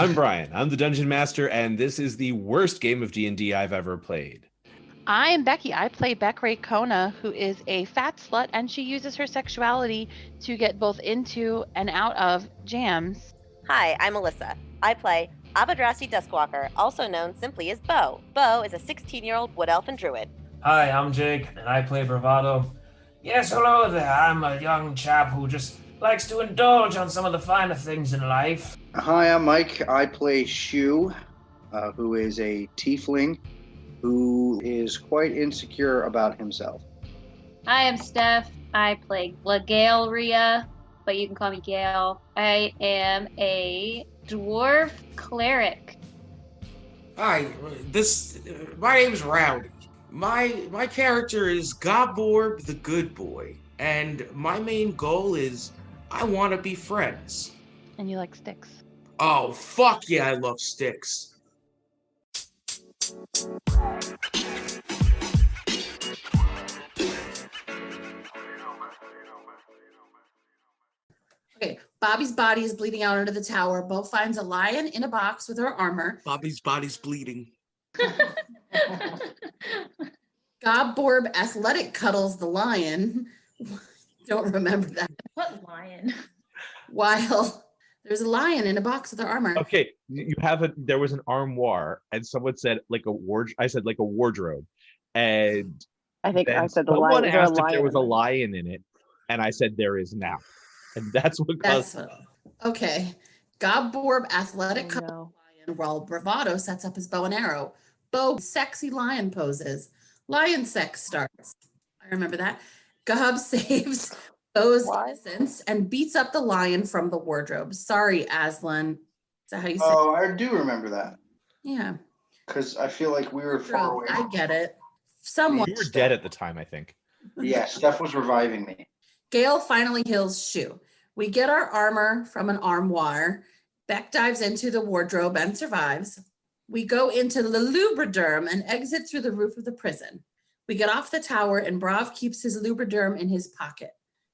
I'm Brian. I'm the Dungeon Master, and this is the worst game of D&D I've ever played. I'm Becky. I play Becky Kona, who is a fat slut, and she uses her sexuality to get both into and out of jams. Hi, I'm Alyssa. I play Abadrasi Duskwalker, also known simply as Bo. Bo is a 16-year-old wood elf and druid. Hi, I'm Jake, and I play Bravado. Yes, hello there. I'm a young chap who just likes to indulge on some of the finer things in life. Hi, I'm Mike. I play Shu, who is a tiefling who is quite insecure about himself. Hi, I'm Steph. I play Gale Rhea, but you can call me Gale. I am a dwarf cleric. Hi, my name's Rowdy. My character is Goborb the Good Boy, and my main goal is I want to be friends. And you like sticks. Oh, fuck yeah, I love sticks. Okay, Bobby's body is bleeding out under the tower. Bo finds a lion in a box with her armor. Bobby's body's bleeding. Gobborb athletic cuddles the lion. Don't remember that. What lion? While there's a lion in a box with her armor. Okay, there was an armoire, and someone said I said like a wardrobe, and I think I said the someone lion. asked if there was a lion in it, and I said there is now, and that's what caused. Okay, Gobborb athletic cuddles the lion while Bravado sets up his bow and arrow. Bo sexy lion poses. Lion sex starts. I remember that. Gob saves Bo's innocence and beats up the lion from the wardrobe. Sorry, Aslan. Is that how you say it? Oh, I do remember that. Yeah. Because I feel like we were far away. I get it. Someone. You were dead at the time, I think. Yeah, Steph was reviving me. Gale finally heals Shu. We get our armor from an armoire. Beck dives into the wardrobe and survives. We go into the lubriderm and exit through the roof of the prison. We get off the tower and Brav keeps his lubriderm in his pocket.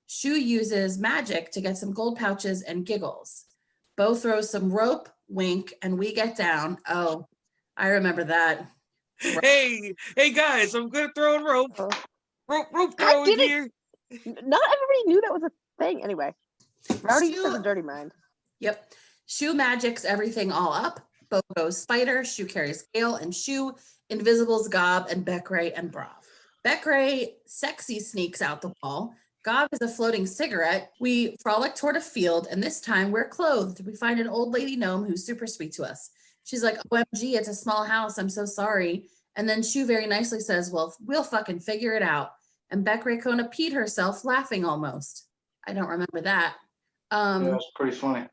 Shu uses magic to get some gold pouches and giggles. Bo throws some rope, wink, and we get down. Oh, I remember that. Hey guys, I'm good at throwing rope. Rope throwing here. Not everybody knew that was a thing. Anyway, Rowdy has a dirty mind. Yep. Shu magics everything all up. Bo goes spider, Shu carries Gale, and Shu invisibles Gob and Beckray and Brav. Beckray sexy sneaks out the wall. Gob is a floating cigarette. We frolic toward a field, and this time we're clothed. We find an old lady gnome who's super sweet to us. She's like, OMG, it's a small house. I'm so sorry. And then Shu very nicely says, well, we'll fucking figure it out. And Beckray Kona peed herself, laughing almost. I don't remember that. Yeah, that's pretty funny.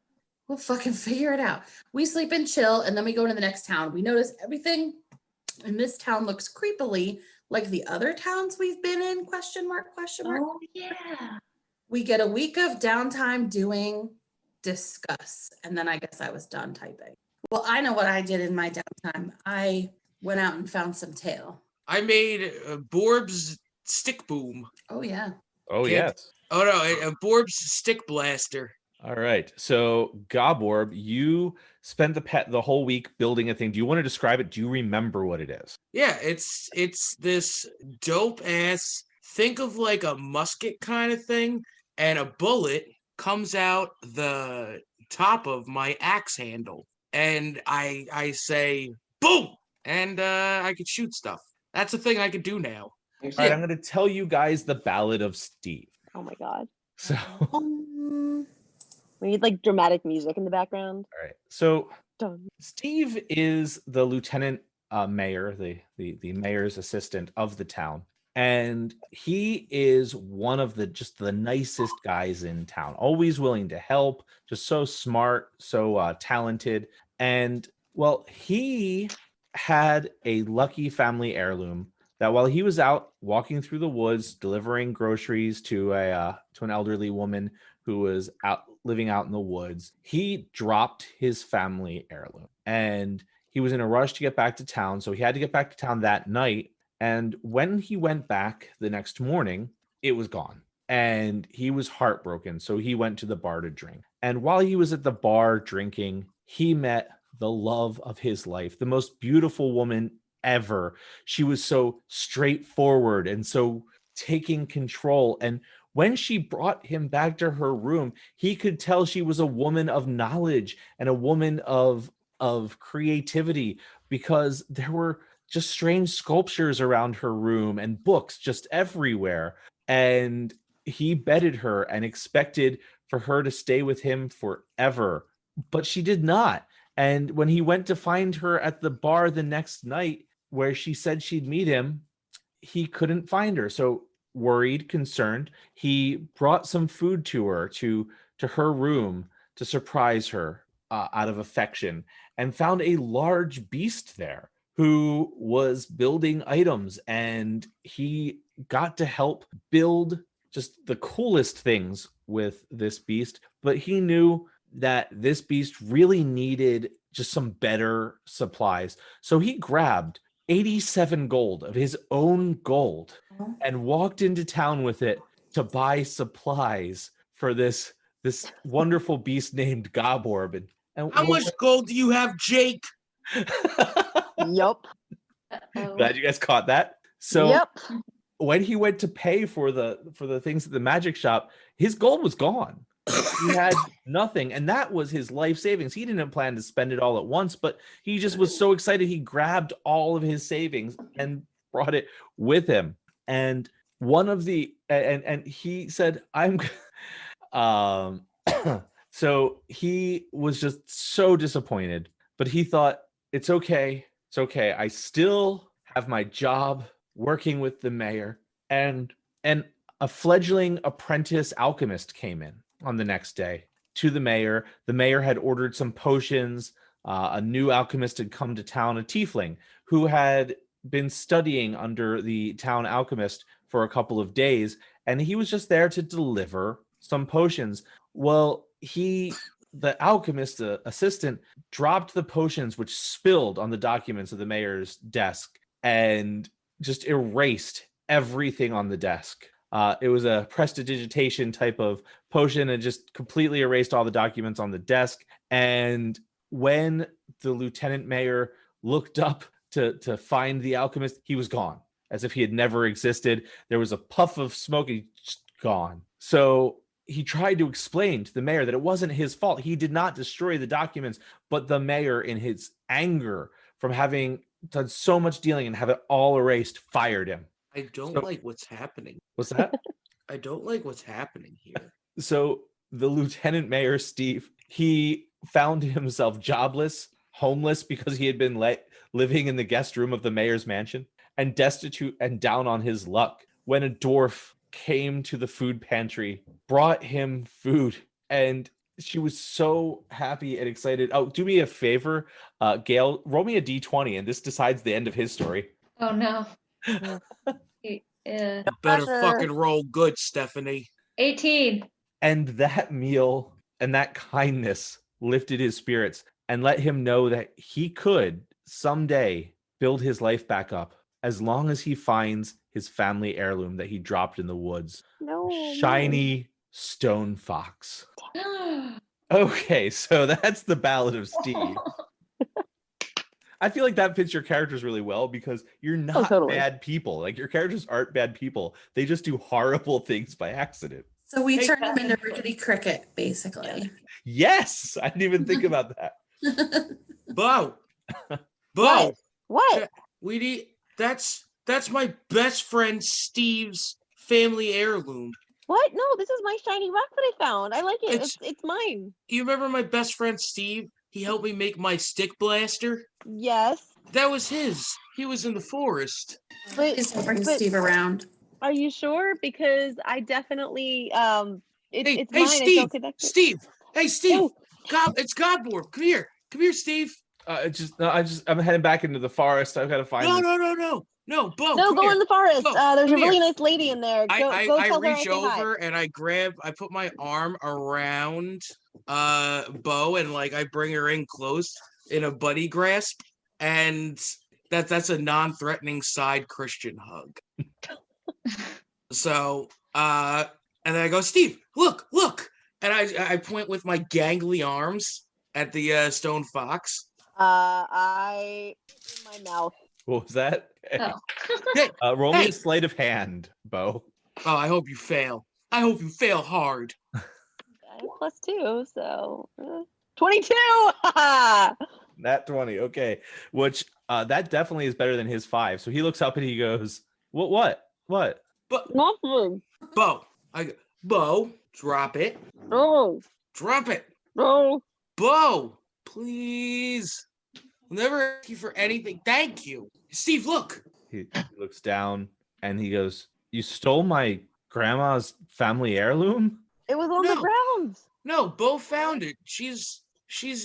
We'll fucking figure it out. We sleep and chill, and then we go to the next town. We notice everything in this town looks creepily like the other towns we've been in, question mark. Oh, yeah. We get a week of downtime doing discuss, and then I guess I was done typing. Well, I know what I did in my downtime. I went out and found some tail. I made Borb's stick boom. Oh, yeah. Oh, yes. Oh, no, Borb's stick blaster. All right. So, Goborb, you spent the whole week building a thing. Do you want to describe it? Do you remember what it is? Yeah, it's this dope ass, think of like a musket kind of thing, and a bullet comes out the top of my axe handle. And I say, boom! And I could shoot stuff. That's a thing I could do now. All right, I'm going to tell you guys the Ballad of Steve. Oh my god. So... we need like dramatic music in the background. All right. So Done. Steve is the lieutenant mayor, the mayor's assistant of the town. And he is one of the nicest guys in town, always willing to help, just so smart, so talented. And well, he had a lucky family heirloom that while he was out walking through the woods, delivering groceries to an elderly woman who was living out in the woods, he dropped his family heirloom. And he was in a rush to get back to town, so he had to get back to town that night. And when he went back the next morning, it was gone. And he was heartbroken, so he went to the bar to drink. And while he was at the bar drinking, he met the love of his life, the most beautiful woman ever. She was so straightforward and so taking control. And when she brought him back to her room, he could tell she was a woman of knowledge and a woman of creativity, because there were just strange sculptures around her room and books just everywhere. And he bedded her and expected for her to stay with him forever, but she did not. And when he went to find her at the bar the next night where she said she'd meet him, he couldn't find her. So worried, concerned, he brought some food to her to her room to surprise her out of affection, and found a large beast there who was building items, and he got to help build just the coolest things with this beast. But he knew that this beast really needed just some better supplies. So he grabbed 87 gold of his own gold and walked into town with it to buy supplies for this wonderful beast named Goborb. And How much gold do you have, Jake? Yup. Glad you guys caught that. So Yep. when he went to pay for the things at the magic shop, his gold was gone. He had nothing, and that was his life savings. He didn't plan to spend it all at once, but he just was so excited he grabbed all of his savings and brought it with him. And one of the and he said, I'm so he was just so disappointed, but he thought, it's okay. It's okay. I still have my job working with the mayor. And a fledgling apprentice alchemist came in on the next day to the mayor. The mayor had ordered some potions. A new alchemist had come to town, a tiefling who had been studying under the town alchemist for a couple of days, and he was just there to deliver some potions. Well, the alchemist assistant dropped the potions, which spilled on the documents of the mayor's desk and just erased everything on the desk. It was a prestidigitation type of potion and just completely erased all the documents on the desk. And when the lieutenant mayor looked up to find the alchemist, he was gone, as if he had never existed. There was a puff of smoke, he's just gone. So he tried to explain to the mayor that it wasn't his fault. He did not destroy the documents, but the mayor, in his anger from having done so much dealing and have it all erased, fired him. I don't like what's happening. What's that? I don't like what's happening here. So the lieutenant mayor, Steve, he found himself jobless, homeless, because he had been living in the guest room of the mayor's mansion, and destitute and down on his luck when a dwarf came to the food pantry, brought him food, and she was so happy and excited. Oh, do me a favor, Gail, roll me a d20, and this decides the end of his story. Oh no. Better fucking roll good, Stephanie. 18. And that meal and that kindness lifted his spirits and let him know that he could someday build his life back up, as long as he finds his family heirloom that he dropped in the woods. No. Shiny stone fox. Okay, so that's the Ballad of Steve. I feel like that fits your characters really well, because you're not totally. bad people. Like, your characters aren't bad people. They just do horrible things by accident. So we turned him into Rickety Cricket, basically. Yes, I didn't even think about that. Bo. Bo. What? We need that's my best friend Steve's family heirloom. What? No, this is my shiny rock that I found. I like it. It's mine. You remember my best friend Steve? He helped me make my stick blaster. Yes. That was his. He was in the forest. Please bring Steve around. Are you sure? Because I definitely it's hey, mine. Steve. I don't connect it. Steve. Hey, Steve. Oh. It's Godborb. Come here. Come here, Steve. I'm heading back into the forest. I've got to find. No, Bo. No, go here. in the forest. Bo, There's a come really here. nice lady in there. Go I tell her I reach say hi. over and I put my arm around Bo, and like I bring her in close in a buddy grasp, and that's a non-threatening side Christian hug. So and then I go, Steve, look, and I point with my gangly arms at the stone fox, I in my mouth. What was that? Oh. Roll me Hey. a sleight of hand, Bo. Oh, I hope you fail. I hope you fail hard. I have +2, so 22. Nat 20. Okay. Which that definitely is better than his 5. So he looks up and he goes, What? But Nothing. Bo, Bo, drop it. No. Drop it. No. Bo, please. I'll never ask you for anything. Thank you. Steve, look. He looks down and he goes, You stole my grandma's family heirloom? It was on the No. grounds. No, Bo found it. She's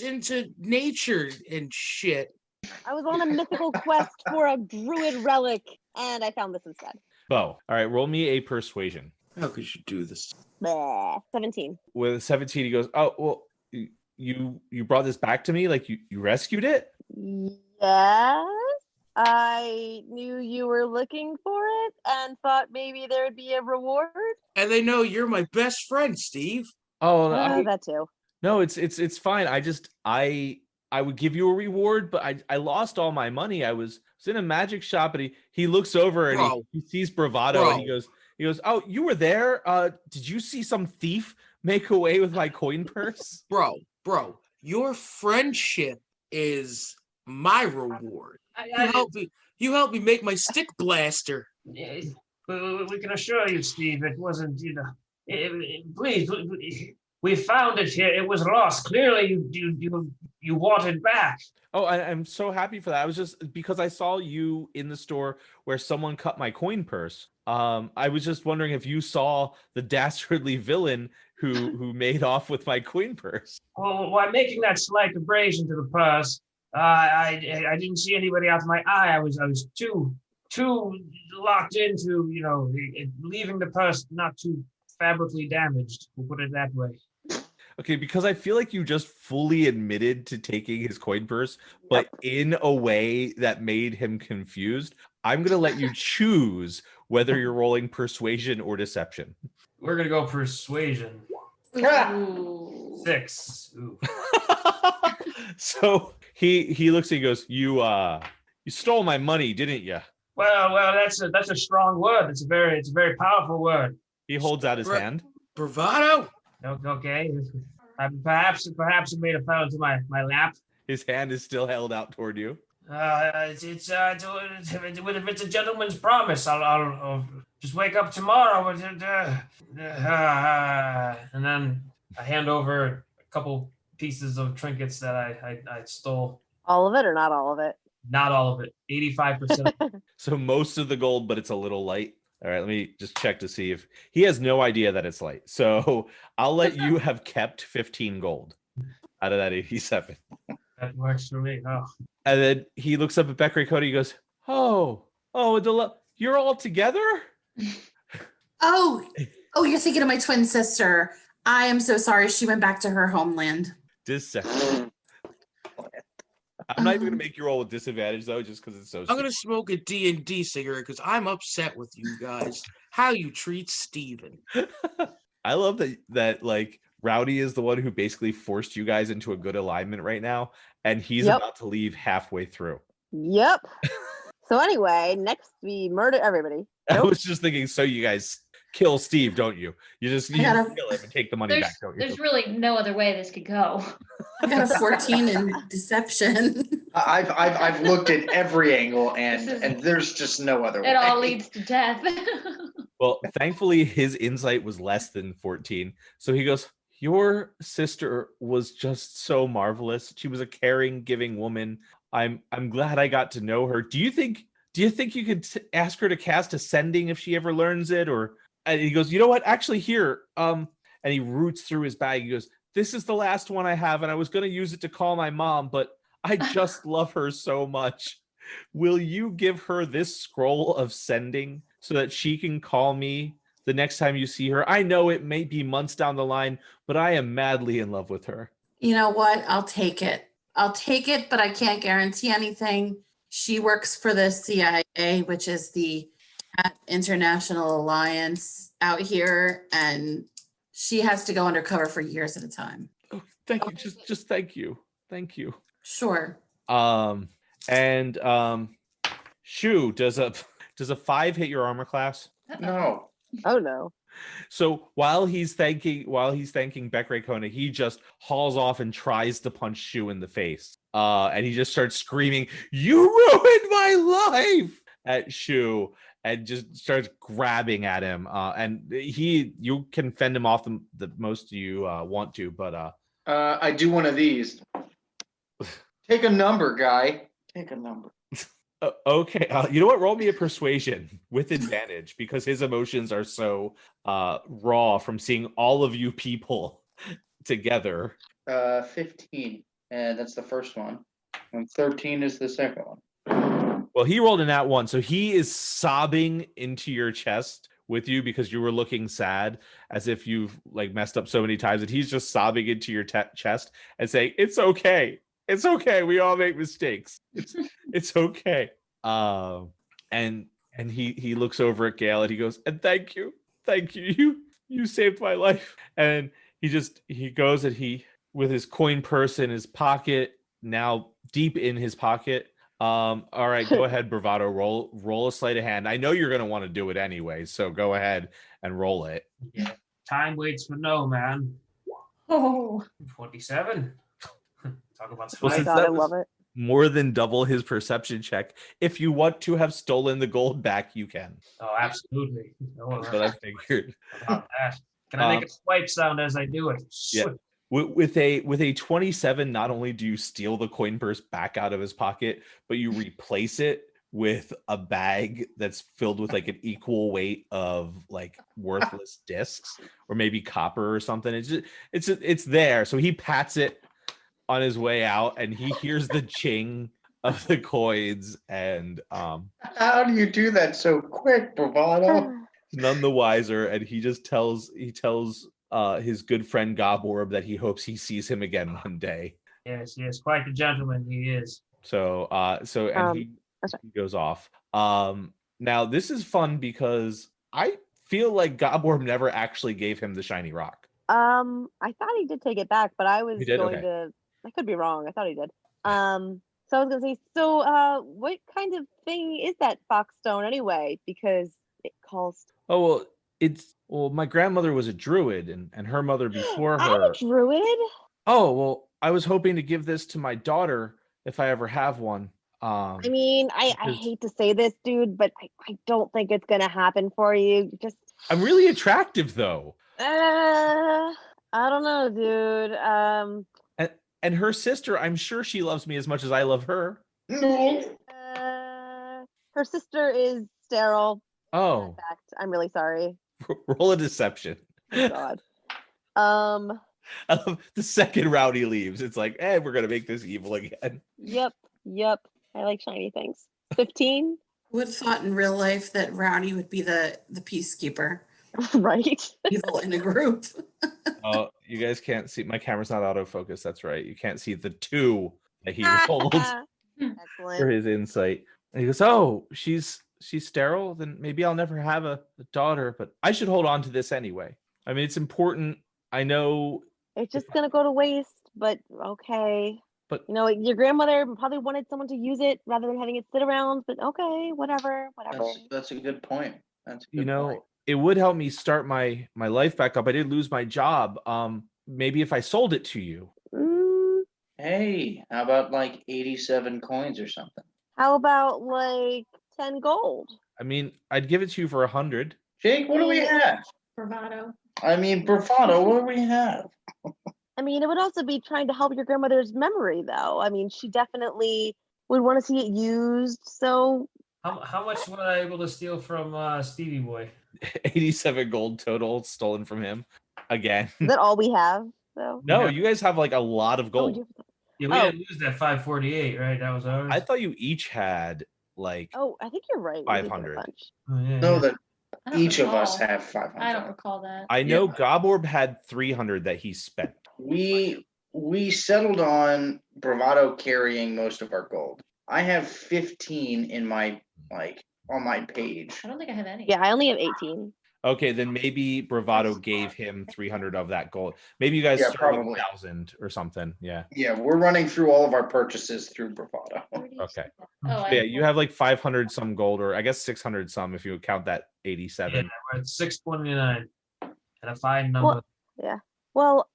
into nature and shit. I was on a mythical quest for a druid relic, and I found this instead. Bo. All right, roll me a persuasion. How could you do this? Bleh. 17. With a 17, he goes, Oh, well, you brought this back to me? Like you rescued it? Yes. I knew you were looking for it and thought maybe there'd be a reward. And they know you're my best friend, Steve. Oh, That too. no, it's fine. I would give you a reward, but I lost all my money. I was in a magic shop, and he looks over and Bro. he sees Bravado, and Bro. he goes, Oh, you were there? Did you see some thief make away with my coin purse? Bro, your friendship is my reward. You helped me make my stick blaster. Yes, we can assure you, Steve, it wasn't, please, we found it here. It was lost. Clearly, you want it back. Oh, I'm so happy for that. I was just because I saw you in the store where someone cut my coin purse. I was just wondering if you saw the dastardly villain who made off with my coin purse. Well, while making that slight abrasion to the purse, I didn't see anybody out of my eye. I was too locked into leaving the purse not too fabrically damaged. We'll put it that way. Okay, because I feel like you just fully admitted to taking his coin purse, but in a way that made him confused. I'm going to let you choose whether you're rolling persuasion or deception. We're gonna go persuasion. Ooh. 6. Ooh. So he looks and he goes, You stole my money, didn't you? Well, that's a strong word. It's a very powerful word. He holds out his hand. Bravado. Okay. Perhaps it may have fell into my lap. His hand is still held out toward you. If it's a gentleman's promise, I'll just wake up tomorrow. And then I hand over a couple pieces of trinkets that I stole. All of it or not all of it? Not all of it. 85%. So most of the gold, but it's a little light. All right, let me just check to see if he has no idea that it's light. So I'll let you have kept 15 gold out of that 87. That works for me. Oh. And then he looks up at Beckery Cody. He goes, you're all together? Oh, you're thinking of my twin sister. I am so sorry. She went back to her homeland. Deception. I'm not even going to make you roll with disadvantage, though, just because it's so I'm going to smoke a D&D cigarette because I'm upset with you guys. How you treat Steven. I love that like, Rowdy is the one who basically forced you guys into a good alignment right now, and he's about to leave halfway through. Yep. So anyway, next we murder everybody. I was just thinking, so you guys kill Steve, don't you? You kill him and take the money back, don't you? There's really no other way this could go. I got a 14 in deception. I've looked at every angle and there's just no other way. It all leads to death. Well, thankfully his insight was less than 14. So he goes, your sister was just so marvelous. She was a caring, giving woman. I'm glad I got to know her. Do you think you could ask her to cast Ascending if she ever learns it? And he goes, you know what? Actually, here. And he roots through his bag. He goes, this is the last one I have, and I was going to use it to call my mom, but I just love her so much. Will you give her this scroll of Sending so that she can call me the next time you see her? I know it may be months down the line, but I am madly in love with her. You know what? I'll take it, but I can't guarantee anything. She works for the CIA, which is the International Alliance out here, and she has to go undercover for years at a time. Oh, thank you. Just thank you. Thank you. Sure. Shu, does a 5 hit your armor class? No. Oh no. So while he's thanking Becray Kona, he just hauls off and tries to punch Shu in the face. And he just starts screaming, "You ruined my life!" at Shu, and just starts grabbing at him. And you can fend him off the most you want to, but I do one of these. Take a number, guy. Take a number. okay. You know what? Roll me a persuasion with advantage because his emotions are so raw from seeing all of you people together. 15. And that's the first one. And 13 is the second one. Well, he rolled a nat 1, so he is sobbing into your chest with you because you were looking sad, as if you've like messed up so many times, and he's just sobbing into your chest and saying, "It's okay. It's okay. We all make mistakes. It's okay." And he looks over at Gale and he goes, "And thank you. You saved my life." And he goes and he, with his coin purse in his pocket, now deep in his pocket. All right, go ahead, Bravado. Roll a sleight of hand. I know you're gonna want to do it anyway, so go ahead and roll it. Yeah. Time waits for no man. Oh. 27. Talk about Well, Oh my since spite. god, I that was love it. more than double his perception check, if you want to have stolen the gold back, you can. Oh, absolutely. No, That's what I figured. about that. Can I make a swipe sound as I do it? Yeah. With a 27, not only do you steal the coin purse back out of his pocket, but you replace it with a bag that's filled with like an equal weight of like worthless discs or maybe copper or something. It's there. So he pats it on his way out and he hears the ching of the coins and How do you do that so quick, Bravado? none the wiser, and he just tells his good friend Goborb that he hopes he sees him again one day. Yes, quite the gentleman he is. So he goes off. Now this is fun because I feel like Goborb never actually gave him the shiny rock. I thought he did take it back, but I was He did? going Okay. to. I could be wrong. I thought he did. So I was gonna say. So, what kind of thing is that foxstone anyway? Because it calls. Oh well, my grandmother was a druid, and her mother before I'm her. a druid. Oh well, I was hoping to give this to my daughter if I ever have one. I mean, I because- hate to say this, dude, but I don't think it's gonna happen for you. Just. I'm really attractive though. I don't know, dude. And her sister, I'm sure she loves me as much as I love her. No. Her sister is sterile. Oh, In fact, I'm really sorry. roll a deception. Oh, God. I love the second round he leaves. It's like, we're gonna make this evil again. Yep. I like shiny things. 15. Would have thought in real life that Rowdy would be the peacekeeper, Right. evil in a group. Oh, you guys can't see. My camera's not autofocus. That's right. You can't see the 2 that he rolled for Excellent. his insight. And he goes, "Oh, she's sterile. Then maybe I'll never have a daughter. But I should hold on to this anyway. I mean, it's important. I know." It's just gonna go to waste, but okay. But your grandmother probably wanted someone to use it rather than having it sit around. But okay, whatever. That's a good point. That's a good point. it would help me start my life back up. I did lose my job. Maybe if I sold it to you. Hey, how about like 87 coins or something? How about like 10 gold? I mean, I'd give it to you for 100. Jake, what do we have? Bravado. I mean, Bravado, what do we have? I mean, it would also be trying to help your grandmother's memory, though. I mean, she definitely would want to see it used. So, How much was I able to steal from Stevie Boy? 87 gold total stolen from him again. is that all we have? So, No, you guys have like a lot of gold. Yeah, we didn't lose that 548, right? That was ours. I thought you each had like I think you're right. We did get a 500. bunch. Oh, yeah. No, that I don't each of us recall. have 500. I don't recall that. I know Goborb had 300 that he spent. We settled on Bravado carrying most of our gold. I have 15 in my on my page. I don't think I have any. Yeah, I only have 18. Okay, then maybe Bravado gave him 300 of that gold. Maybe you guys Yeah, started with probably. 1,000 or something. Yeah. Yeah, we're running through all of our purchases through Bravado. Okay. Oh, Yeah, you have like 500 some gold, or I guess 600 some if you count that 87. Yeah, we're at 629. And a fine number. Well,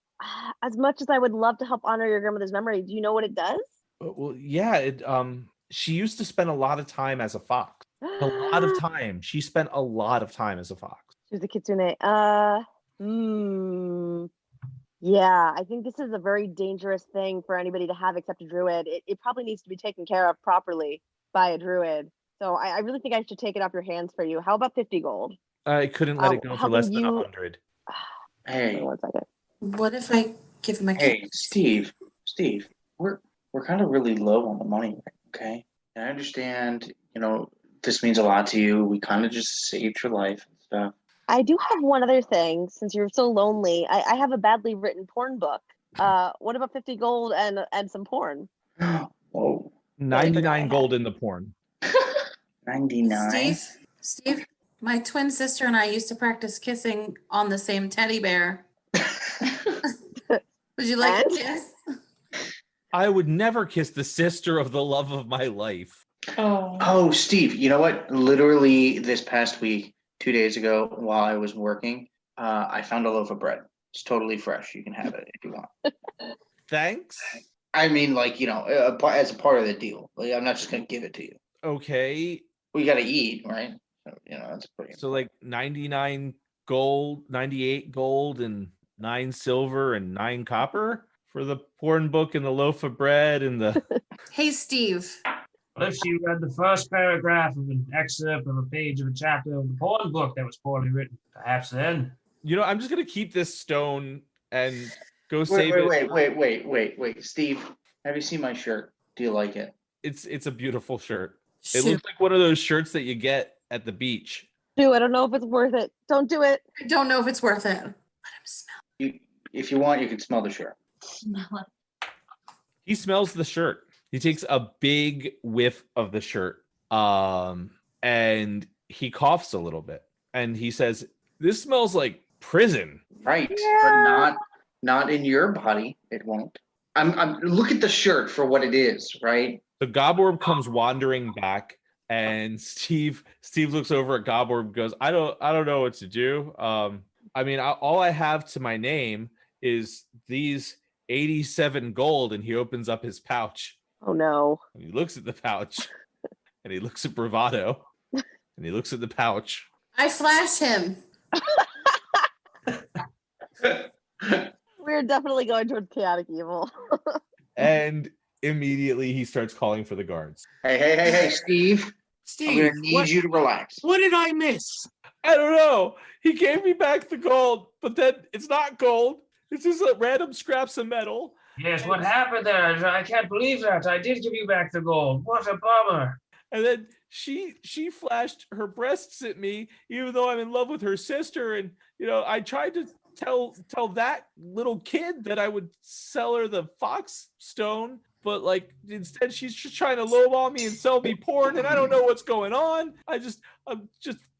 as much as I would love to help honor your grandmother's memory, do you know what it does? Well, yeah, she used to spend a lot of time as a fox. A lot of time. She spent a lot of time as a fox. She was a kitsune. Yeah, I think this is a very dangerous thing for anybody to have except a druid. It probably needs to be taken care of properly by a druid. So I really think I should take it off your hands for you. How about 50 gold? I couldn't let it go for how less can than you- 100. Hey, 1 second. What if I give him a hey, kiss? Steve, we're kind of really low on the money, okay? And I understand, this means a lot to you. We kind of just saved your life and stuff. I do have one other thing, since you're so lonely. I have a badly written porn book. What about 50 gold and some porn? Whoa, 99 gold in the porn. 99. Steve, my twin sister and I used to practice kissing on the same teddy bear. Would you like a kiss? I would never kiss the sister of the love of my life. Oh, Steve, you know what? Literally this past week, 2 days ago, while I was working, I found a loaf of bread. It's totally fresh. You can have it if you want. Thanks. I mean, as a part of the deal. I'm not just gonna give it to you. Okay. We gotta eat, right? So, that's pretty. So like 99 gold, 98 gold, and 9 silver and 9 copper for the porn book and the loaf of bread and the. Hey, Steve. What if she read the first paragraph of an excerpt of a page of a chapter of the porn book that was poorly written? Perhaps then. I'm just gonna keep this stone and go save it. Wait, Steve. Have you seen my shirt? Do you like it? It's a beautiful shirt. Shoot. It looks like one of those shirts that you get at the beach. Dude, I don't know if it's worth it. Don't do it. I don't know if it's worth it. Let him smell. If you want, you can smell the shirt. Smell it. He smells the shirt. He takes a big whiff of the shirt. And he coughs a little bit. And he says, "This smells like prison." Right, Yeah. but not in your body. It won't. I'm look at the shirt for what it is, right? The Goborb comes wandering back, and Steve looks over at Goborb and goes, I don't know what to do. All I have to my name is these 87 gold, and he opens up his pouch. Oh no. And he looks at the pouch, and he looks at Bravado, and he looks at the pouch. I flash him. We're definitely going towards chaotic evil. And immediately he starts calling for the guards. Hey, Steve. I'm Steve, gonna need you to relax. what did I miss? I don't know. He gave me back the gold, but then it's not gold. It's just a random scraps of metal. Yes, what happened there? I can't believe that. I did give you back the gold. What a bummer. And then she flashed her breasts at me, even though I'm in love with her sister. And I tried to tell that little kid that I would sell her the fox stone, but instead she's just trying to lowball me and sell me porn, and I don't know what's going on. I'm just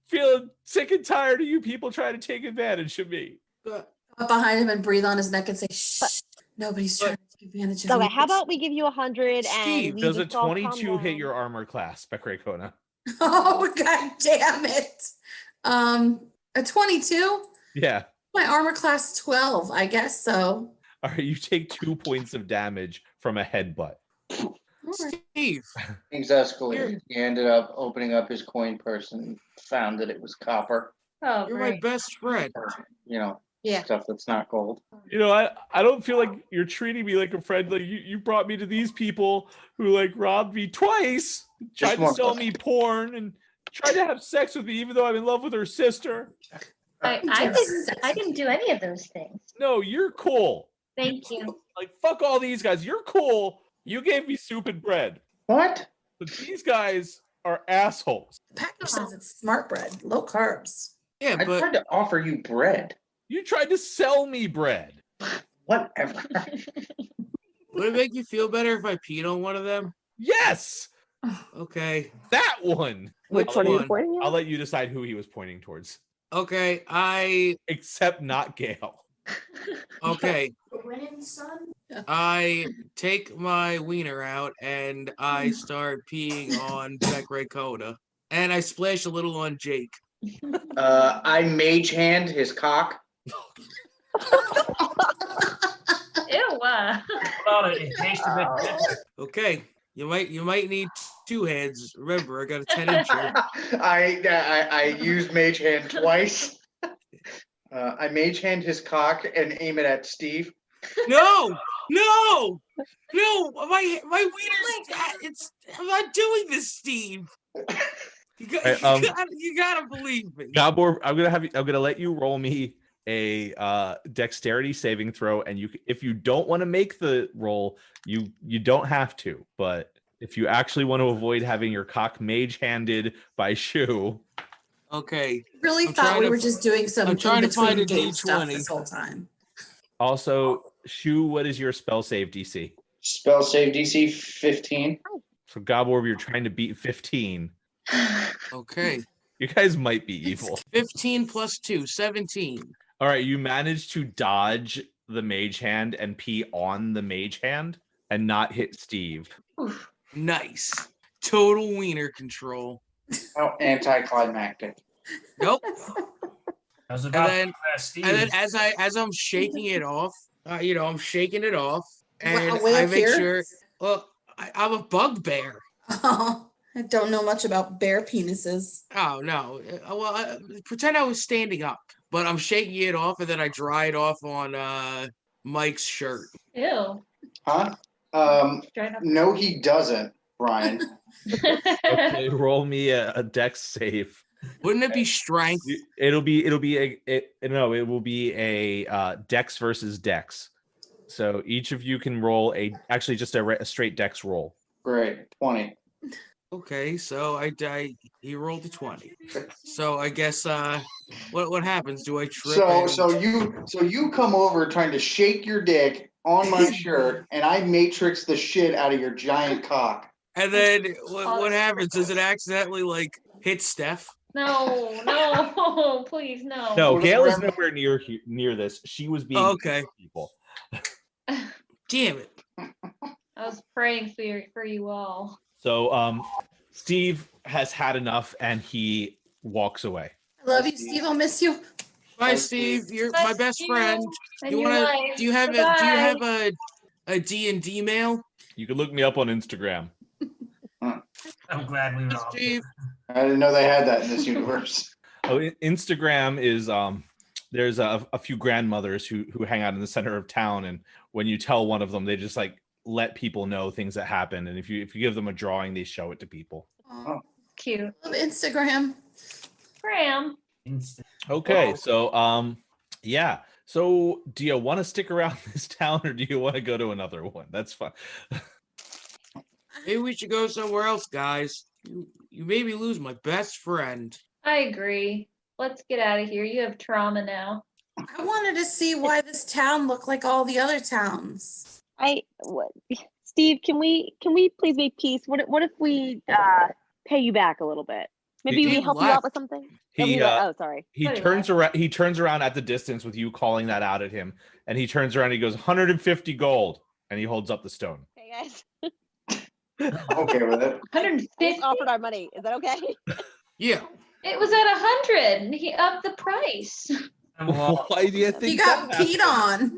feeling sick and tired of you people trying to take advantage of me. Up behind him and breathe on his neck and say, "Shh, nobody's trying to take advantage of you." Okay, how about we give you 100 and Steve, we does a just all calm 22 hit down? your armor class, Bekray Kona? Oh, god damn it. A 22? Yeah. My armor class 12, I guess so. All right, you take 2 points of damage from a headbutt. All right. Steve, Things escalated. He ended up opening up his coin purse and found that it was copper. Oh, you're my great. best friend. Or, Yeah. stuff that's not gold. I don't feel like you're treating me like a friend. Like you brought me to these people who robbed me twice, tried to one sell question. me porn, and tried to have sex with me, even though I'm in love with her sister. I didn't do any of those things. No, you're cool. Thank you. Fuck all these guys. You're cool. You gave me soup and bread, What? but these guys are assholes. The package says it's smart bread, low carbs. Yeah, I but tried to offer you bread. You tried to sell me bread. Whatever. would it make you feel better if I peed on one of them? Yes, Okay. that one. Which Which one are you one? pointing I'll at? let you decide who he was pointing towards. Okay, except not Gale. okay. Winning, son. I take my wiener out and I start peeing on Becray Coda. And I splash a little on Jake. I mage hand his cock. Ew. Hold on, it tastes a bit bitter. Okay, you might need 2 hands. Remember, I got a 10-incher. I used mage hand twice. I mage hand his cock and aim it at Steve. No, my wiener's. I'm not doing this, Steve. You gotta believe me. Gabor, I'm gonna let you roll me a dexterity saving throw, and if you don't want to make the roll, you don't have to. But if you actually want to avoid having your cock mage handed by Shu, okay. Really I'm thought trying we to were just doing some I'm trying to find a game stuff D20. this whole time. Also, Shu, what is your spell save DC? Spell save DC 15. So Gabor, you're trying to beat 15. Okay. You guys might be evil. 15 plus 2, 17. All right, you managed to dodge the mage hand and pee on the mage hand and not hit Steve. Nice. Total wiener control. How anticlimactic. Nope. I was And about then, to ask Steve. and then as I'm shaking it off, I'm shaking it off, and Way I up make here? sure. Well, I'm a bugbear. Oh, I don't know much about bear penises. Oh no! Well, pretend I was standing up, but I'm shaking it off, and then I dry it off on Mike's shirt. Ew. Huh? Straight up. No, he doesn't, Brian. Okay, roll me a dex save. Wouldn't it be strength? It will be a dex versus dex. So each of you can roll a straight dex roll. Great. 20. Okay, so he rolled a 20. So I guess what happens? Do I trip? So you come over trying to shake your dick on my shirt, and I matrix the shit out of your giant cock. And then what happens? Does it accidentally hit Steph? No, please, no. No, Gail is nowhere near this. She was being okay. People. Damn it! I was praying for you all. So Steve has had enough and he walks away. I love you, Steve. I'll miss you. Bye, Steve. You're Bye, my best Steve. friend. And Do your life. you have Bye-bye. a D&D mail? You can look me up on Instagram. I'm glad we were all. Steve. I didn't know they had that in this universe. Oh, Instagram is there's a few grandmothers who hang out in the center of town, and when you tell one of them, they just let people know things that happen, and if you give them a drawing, they show it to people. Oh, Cute. love Instagram. Graham. Okay, so yeah. So do you want to stick around this town, or do you want to go to another one? That's fine. Maybe we should go somewhere else, guys. You made me lose my best friend. I agree. Let's get out of here. You have trauma now. I wanted to see why this town looked like all the other towns. Steve, can we please make peace? What if we pay you back a little bit? Maybe we help you out with something? Sorry. He turns around at the distance with you calling that out at him, and he turns around and he goes, 150 gold, and he holds up the stone. Hey guys. Okay with it. 150. Offered our money. Is that okay? Yeah. It was at 100. He upped the price. Why do you think He got peed on.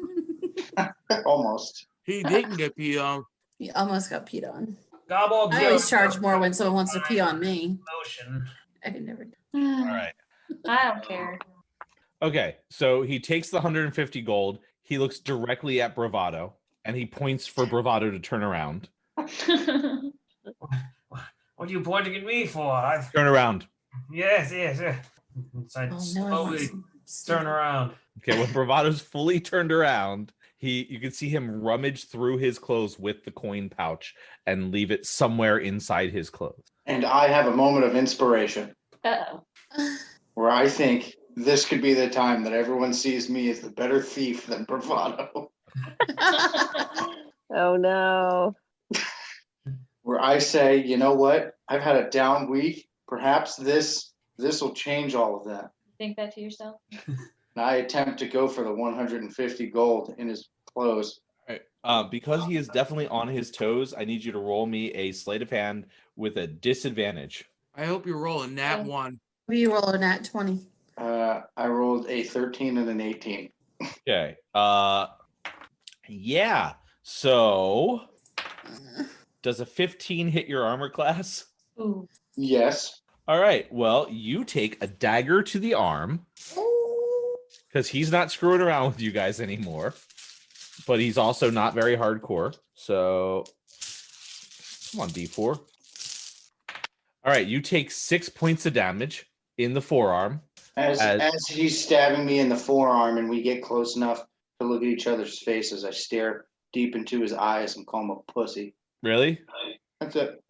Almost. He didn't get peed on. He almost got peed on. Gobble, I always charge more when someone wants to pee on me. Motion. I could never. All right. I don't care. Okay, so he takes the 150 gold. He looks directly at Bravado, and he points for Bravado to turn around. What are you pointing at me for? Turn around. Yes. So I Oh, no, I want slowly some turn around. Okay, when Bravado's fully turned around, you can see him rummage through his clothes with the coin pouch and leave it somewhere inside his clothes. And I have a moment of inspiration Uh-oh. where I think this could be the time that everyone sees me as the better thief than Bravado. Oh no. Where I say, you know what? I've had a down week. Perhaps this will change all of that. think that to yourself. And I attempt to go for the 150 gold in his clothes. All right. Because he is definitely on his toes, I need you to roll me a sleight of hand with a disadvantage. I hope you're rolling that one. We roll a nat 20. I rolled a 13 and an 18. Okay. Yeah. So, does a 15 hit your armor class? Ooh. Yes. All right. Well, you take a dagger to the arm because he's not screwing around with you guys anymore. But he's also not very hardcore. So, come on, D4. All right. You take 6 points of damage in the forearm. As he's stabbing me in the forearm and we get close enough to look at each other's faces, I stare deep into his eyes and call him a pussy. Really? That's it.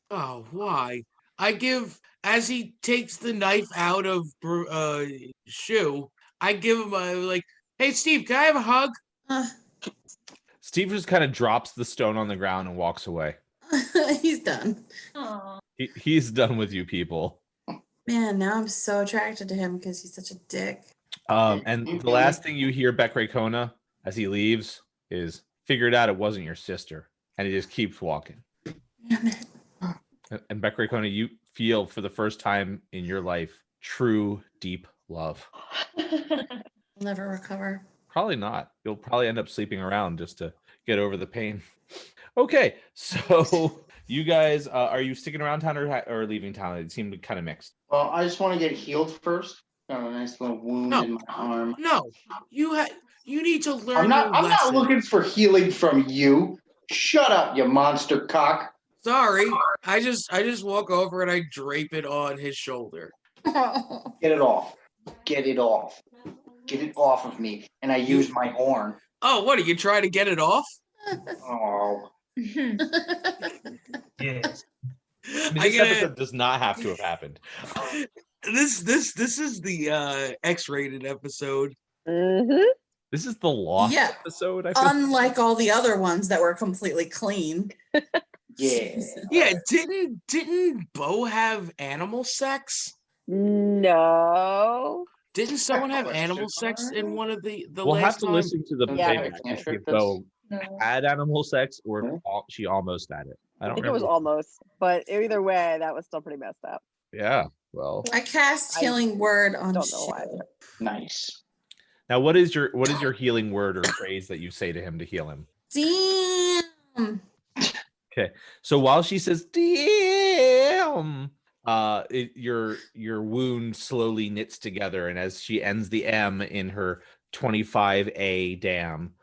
Oh, why? I give, as he takes the knife out of Shu, I give him a, like, hey, Steve, can I have a hug? Steve just kind of drops the stone on the ground and walks away. He's done. Aw. He's done with you people. Man, now I'm so attracted to him because he's such a dick. And the last thing you hear Becre Kona as he leaves is, figured out it wasn't your sister. And he just keeps walking. Damn it. And Becre Kona, you feel for the first time in your life true, deep love. I'll never recover. Probably not. You'll probably end up sleeping around just to get over the pain. Okay, so you guys, are you sticking around town or leaving town? It seemed kind of mixed. Well, I just want to get healed first. Got a nice little wound in my arm. No, you need to learn I'm not lesson. looking for healing from you. Shut up, you monster cock. Sorry, I just walk over and I drape it on his shoulder. Get it off. Get it off. Get it off of me. And I use my horn. Oh, what are you trying to get it off? Oh. Yes. I mean, this episode does not have to have happened. This is the X-rated episode. Mm-hmm. This is the lost Yeah. episode. I feel. Unlike all the other ones that were completely clean. Yeah. Yeah, didn't Bo have animal sex? No. Didn't someone have animal sex in one of the We'll have last to time? listen to the Yeah. playback to see if Bo No. had animal sex or if Yeah. she almost had it. I I don't think it was remember. almost, but either way, that was still pretty messed up. Yeah. Well, I cast I healing word on Don't know why. Shu. Nice. now what is your healing word or phrase that you say to him to heal him? Damn. So while she says "damn," your wound slowly knits together, and as she ends the M in her 25A damn,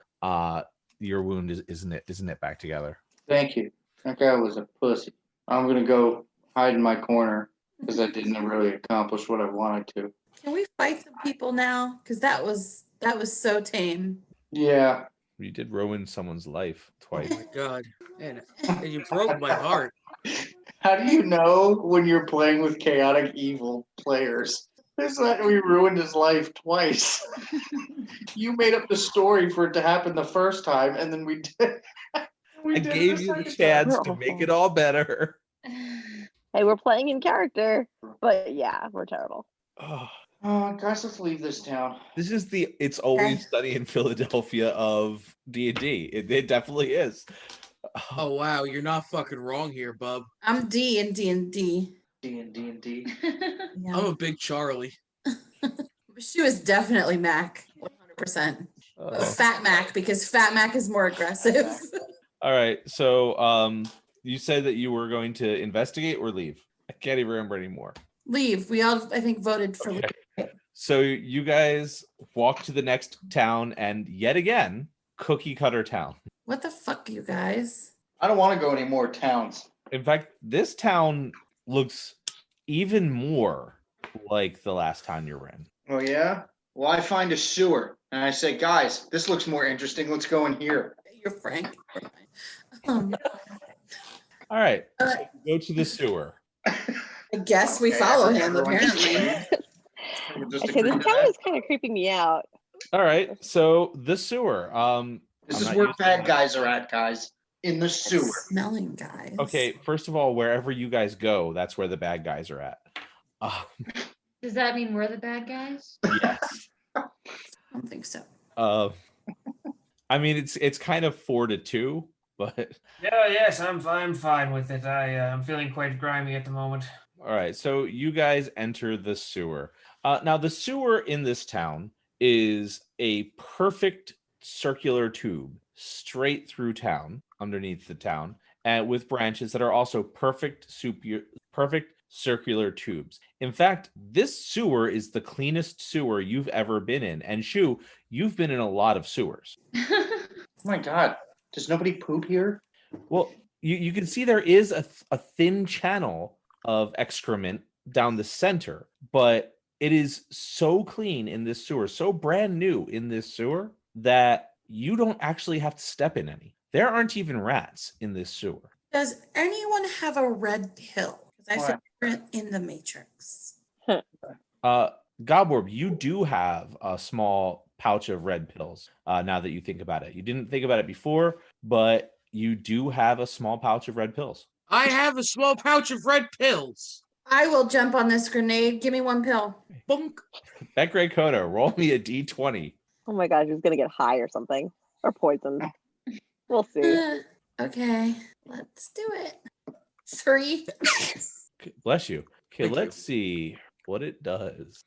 your wound is knit back together. Thank you. That guy was a pussy. I'm going to go hide in my corner because I didn't really accomplish what I wanted to. Can we fight some people now? Because that was so tame. Yeah. You did ruin someone's life twice. Oh my god, and you broke my heart. How do you know when you're playing with chaotic evil players? It's like we ruined his life twice. You made up the story for it to happen the first time, and then we did. I gave you the chance to make it all better. Hey, we're playing in character, but yeah, we're terrible. Oh, Guys, let's leave this town. this is the "It's Always Sunny in Philadelphia" of D&D. It definitely is. Oh wow, you're not fucking wrong here, bub. I'm D in D&D. D&D. Yeah. I'm a big Charlie. Shu is definitely Mac, 100%. But Fat Mac, because Fat Mac is more aggressive. All right. So you said that you were going to investigate or leave. I can't even remember anymore. Leave. We all, I think, voted for leave. So you guys walk to the next town, and yet again, Cookie Cutter Town. What the fuck, you guys? I don't want to go any more towns. In fact, this town looks even more like the last town you were in. Oh, yeah? Well, I find a sewer, and I say, guys, this looks more interesting. Let's go in here. You're Frank. All right. So we go to the sewer. I guess we follow him, apparently. I say this town is kind of creeping me out. All right. So the sewer. This I'm is not where used to bad that. guys are at, guys. In the sewer. Smelling guys. Okay. First of all, wherever you guys go, that's where the bad guys are at. Does that mean we're the bad guys? Yes. I don't think so. I mean, it's kind of 4-2, but Yes, I'm fine with it. I'm feeling quite grimy at the moment. all right. So you guys enter the sewer. Now the sewer in this town is a perfect circular tube straight through town, underneath the town, and with branches that are also perfect circular tubes. In fact, this sewer is the cleanest sewer you've ever been in. And Shu, you've been in a lot of sewers. Oh my God. Does nobody poop here? Well, you can see there is a thin channel of excrement down the center, but it is so clean in this sewer, so brand new in this sewer, that you don't actually have to step in any. There aren't even rats in this sewer. Does anyone have a red pill? Because I What? feel it in the Matrix. Goborb, you do have a small pouch of red pills. Now that you think about it, you didn't think about it before, but you do have a small pouch of red pills. I have a small pouch of red pills. I will jump on this grenade. Give me one pill. Bunk. Becray Coda, roll me a d20. Oh my gosh, he's gonna get high or something. Or poisoned. We'll see. Okay, let's do it. 3. Bless you. Okay, Thank you. let's see what it does.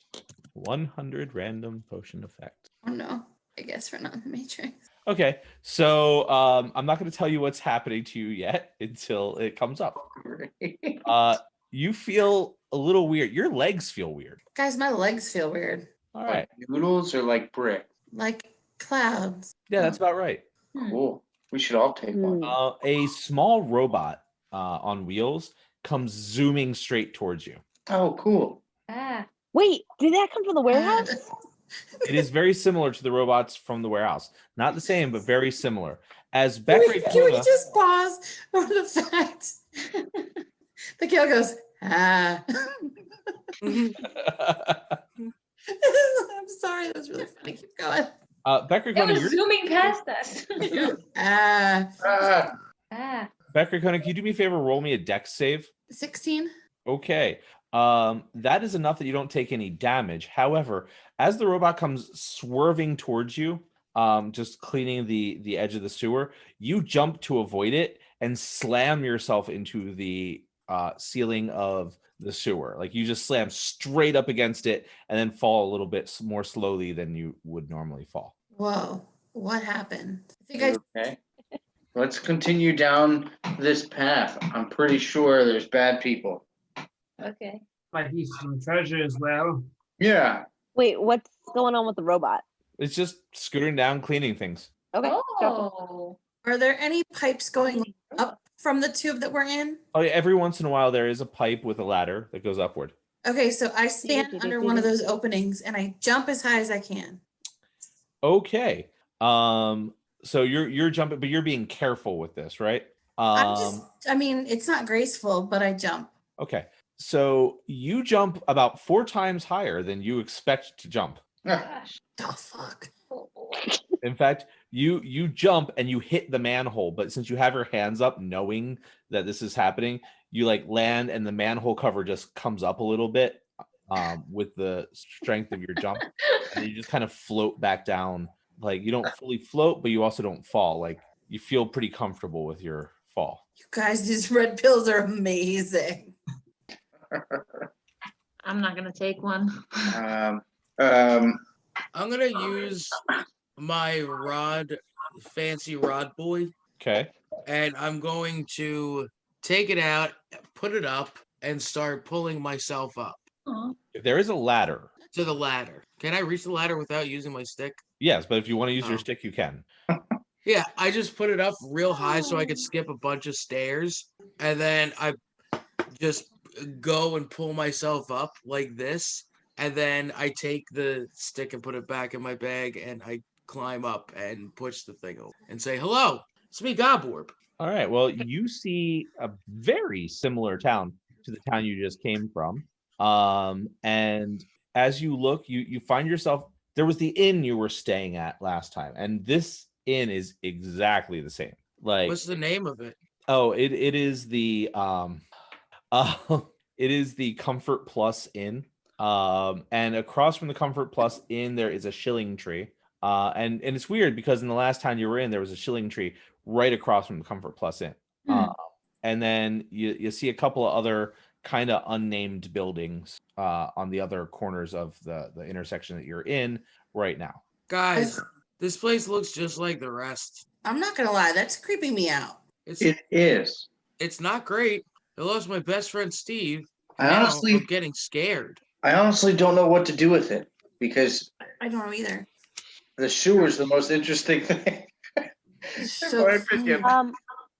100 random potion effect. Oh no, I guess we're not in the Matrix. Okay, so I'm not going to tell you what's happening to you yet until it comes up. You feel a little weird. Your legs feel weird. Guys, my legs feel weird. All right. Like noodles or like brick? Like clouds. Yeah, that's about right. Cool. We should all take one. A small robot on wheels comes zooming straight towards you. Oh, cool. Ah. Wait, did that come from the warehouse? It is very similar to the robots from the warehouse. Not the same, but very similar. As Can Beckery we just pause over the fact the kill goes, ah. I'm sorry, that was really funny. Keep going. Beckery It Conan, was zooming past us. Ah, Ah. Beckery Conan, can you do me a favor? Roll me a dex save. 16. Okay. That is enough that you don't take any damage. However, as the robot comes swerving towards you, just cleaning the edge of the sewer, you jump to avoid it and slam yourself into the ceiling of the sewer. Like you just slam straight up against it and then fall a little bit more slowly than you would normally fall. Whoa, what happened? I think okay. Let's continue down this path. I'm pretty sure there's bad people. Okay. Might be some treasure as well. Yeah. Wait, what's going on with the robot? It's just scooting down, cleaning things. Okay. gotcha. Oh. Are there any pipes going up from the tube that we're in? Oh, yeah, every once in a while there is a pipe with a ladder that goes upward. Okay, so I stand under one of those openings and I jump as high as I can. Okay. So you're jumping, but you're being careful with this, right? I mean, it's not graceful, but I jump. Okay. So you jump about 4 times higher than you expect to jump. Gosh. Oh, fuck. In fact, you jump and you hit the manhole, but since you have your hands up knowing that this is happening, you like land and the manhole cover just comes up a little bit with the strength of your jump. And you just kind of float back down. Like you don't fully float, but you also don't fall. Like you feel pretty comfortable with your fall. You guys, these red pills are amazing. I'm not gonna take one. I'm gonna use my fancy rod boy, Okay. and I'm going to take it out, put it up, and start pulling myself up Aw. There is a ladder. to the ladder. Can I reach the ladder without using my stick? Yes, but if you want to use your Oh. stick, you can. Yeah, I just put it up real high so I could skip a bunch of stairs, and then I just go and pull myself up like this, and then I take the stick and put it back in my bag, and I climb up and push the thing over and say, "Hello, it's me, Goborb." All right. Well, you see a very similar town to the town you just came from. And as you look, you find yourself, there was the inn you were staying at last time, and this inn is exactly the same. Like, What's the name of it? oh, it is the it is the Comfort Plus Inn. And across from the Comfort Plus Inn, there is a shilling tree. And it's weird because in the last town you were in, there was a shilling tree right across from the Comfort Plus Inn. And then you see a couple of other kind of unnamed buildings on the other corners of the intersection that you're in right now. Guys, this place looks just like the rest. I'm not gonna lie, that's creeping me out. It is. It's not great. I lost my best friend Steve. I Now honestly- I'm getting scared. I honestly don't know what to do with it because I don't know either. the shoe is the most interesting thing. So my opinion.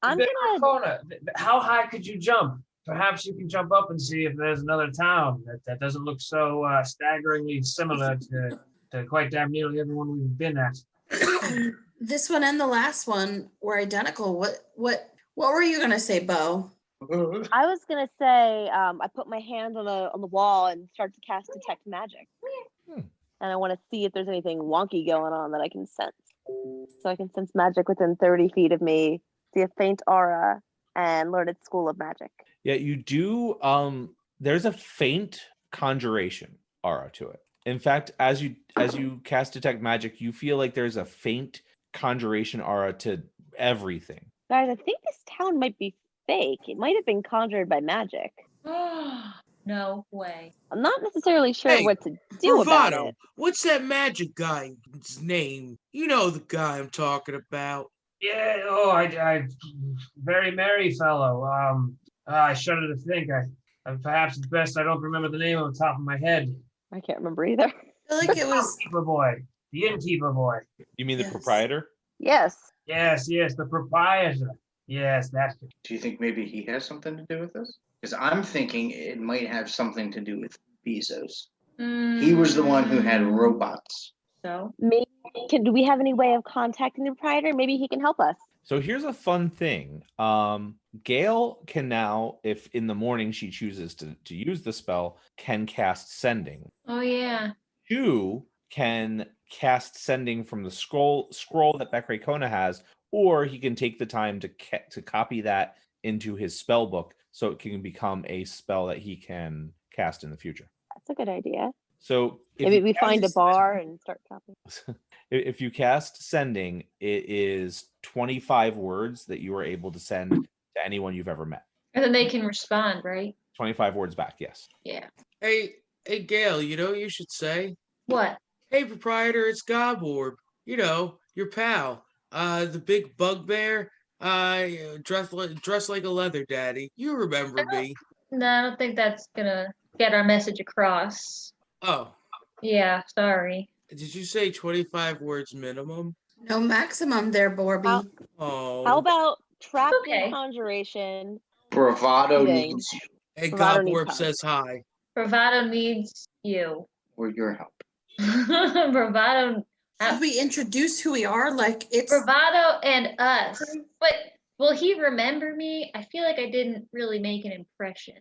I'm Big gonna. Kona, how high could you jump? Perhaps you can jump up and see if there's another town that doesn't look so staggeringly similar to quite damn nearly everyone we've been at. this one and the last one were identical. What were you gonna say, Bo? I was gonna say I put my hand on the wall and start to cast detect magic, and I want to see if there's anything wonky going on that I can sense. So I can sense magic within 30 feet of me, see a faint aura, and learn its school of magic. Yeah, you do. There's a faint conjuration aura to it. In fact, as you cast detect magic, you feel like there's a faint conjuration aura to everything. Guys, I think this town might be fake. It might have been conjured by magic. No way. I'm not necessarily sure Hey, what to do about Bravado, it. what's that magic guy's name? You know the guy I'm talking about. Yeah, I very merry fellow. I shudder to think. Perhaps it's best I don't remember the name off the top of my head. I can't remember either. I feel like it was. Innkeeper boy, the innkeeper boy. You mean the Yes. proprietor? Yes. Yes, the proprietor. Yes, that's it. Do you think maybe he has something to do with this? Because I'm thinking it might have something to do with Bezos. He was the one who had robots. So Maybe do we have any way of contacting the proprietor? Maybe he can help us. So here's a fun thing. Gail can now, if in the morning she chooses to use the spell, can cast sending. Oh yeah. Shu can cast sending from the scroll that Bekray Kona has, or he can take the time to copy that into his spell book so it can become a spell that he can cast in the future. That's a good idea. So if Maybe you we find a cast- bar and start copying. If you cast sending, it is 25 words that you are able to send to anyone you've ever met. And then they can respond, right? 25 words back, yes. Yeah. Hey, Gail, you know what you should say? What? Hey, proprietor, it's Goborb. You know, your pal. The big bugbear. Dressed like a leather daddy. You remember me. No, I don't think that's gonna get our message across. Oh, Yeah, sorry. did you say 25 words minimum? No maximum there, Borby. How- Oh. How about trapped Okay. in conjuration? Bravado Dang. needs you Hey, Bravado needs Goborb help. says hi. Bravado needs you. or your help. Bravado, Should we introduce who we are? Like it's Bravado and us. But will he remember me? I feel like I didn't really make an impression.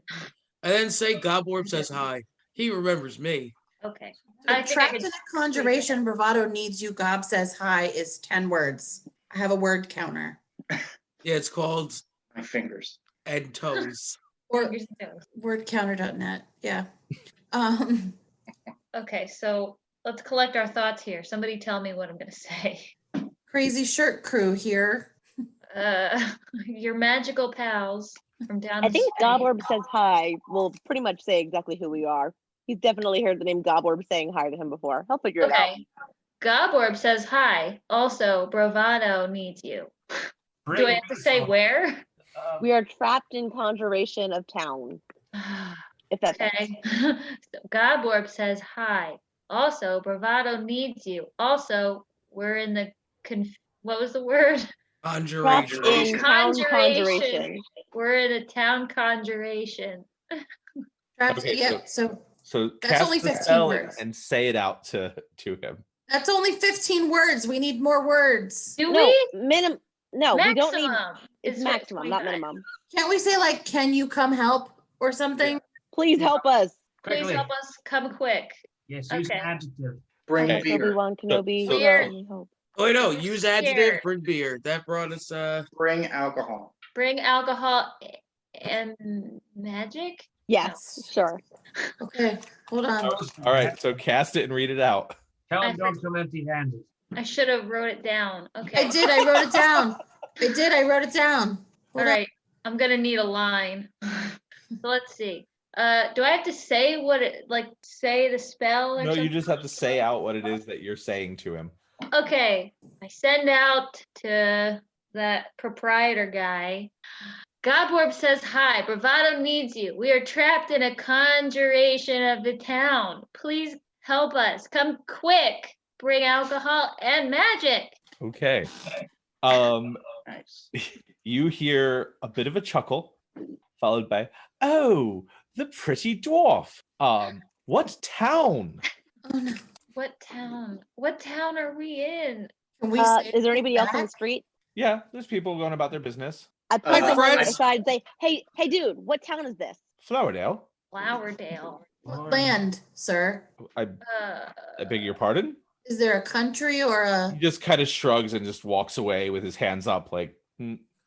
And then say Goborb says hi. He remembers me. Okay. so I think I trapped could- in a conjuration. Bravado needs you. Gob says hi is 10 words. I have a word counter. Yeah, it's called My fingers. Ed Toes. Or Fingers and toes. wordcounter.net. Yeah. Okay, so let's collect our thoughts here. Somebody tell me what I'm gonna say. Crazy shirt crew here. Your magical pals from down I the think street. Goblorb says hi will pretty much say exactly who we are. He's definitely heard the name Goblorb saying hi to him before. He'll figure it out. Okay. Goborb says hi. Also, Bravado needs you. Do I have to say where? We are trapped in conjuration of town. If that's Okay. So Goborb says hi. Also, Bravado needs you. Also, we're in the what was the word? trapped Conjuration. in town Conjuration. conjuration. We're in a town conjuration. Trapped, Okay, yep. So So That's cast only the 15 spell words. and say it out to him. that's only 15 words. We need more words. Do No, we? minimum. No, we don't need. Maximum It's is maximum, not 25. minimum. Can't we say like, can you come help or something? Please help us. Please Quickly. help us come quick. Yes, use an Okay. adjective. Bring Okay. beer. Obi-Wan Kenobi. so- help me, hope. Oh, no, use adjective, Beer. bring beer. That brought us, Bring alcohol. Bring alcohol and magic. Yes, sure. Okay, hold on. All right, so cast it and read it out. Tell I him don't come empty-handed. I should have wrote it down. Okay. I did. I wrote it down. I wrote it down. All right. I'm gonna need a line. So let's see. Do I have to say what it say the spell or No, something? you just have to say out what it is that you're saying to him. Okay. I send out to that proprietor guy. Godwarp says hi. Bravado needs you. We are trapped in a conjuration of the town. Please help us. Come quick. Bring alcohol and magic. Okay. Nice. You hear a bit of a chuckle, followed by, "Oh, the pretty dwarf. What town?" Oh no. What town? What town are we in? Can we Is there anybody else on the street? Yeah, there's people going about their business. I pull someone friends. aside and say, hey, dude, what town is this? Flowerdale. Flowerdale. land, sir? I beg your pardon? Is there a country or a He just kind of shrugs and just walks away with his hands up, like,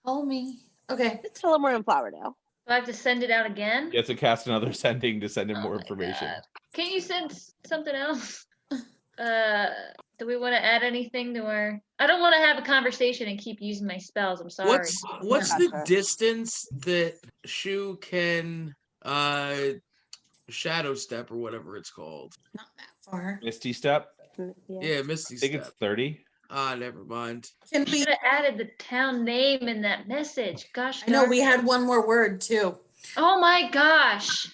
homie? Okay. Just tell them we're in Flowerdale. Do I have to send it out again? You have to cast another sending to send him more my information. God. Can't you send something else? Do we want to add anything to our? I don't want to have a conversation and keep using my spells. I'm sorry. What's Yeah, the sure. distance that Shu can shadow step or whatever it's called? Not that far. Misty Step? Yeah, Misty I think Step. it's 30. Never mind. Can we? Should have added the town name in that message. Gosh, I know darn we it. had one more word too. Oh my gosh,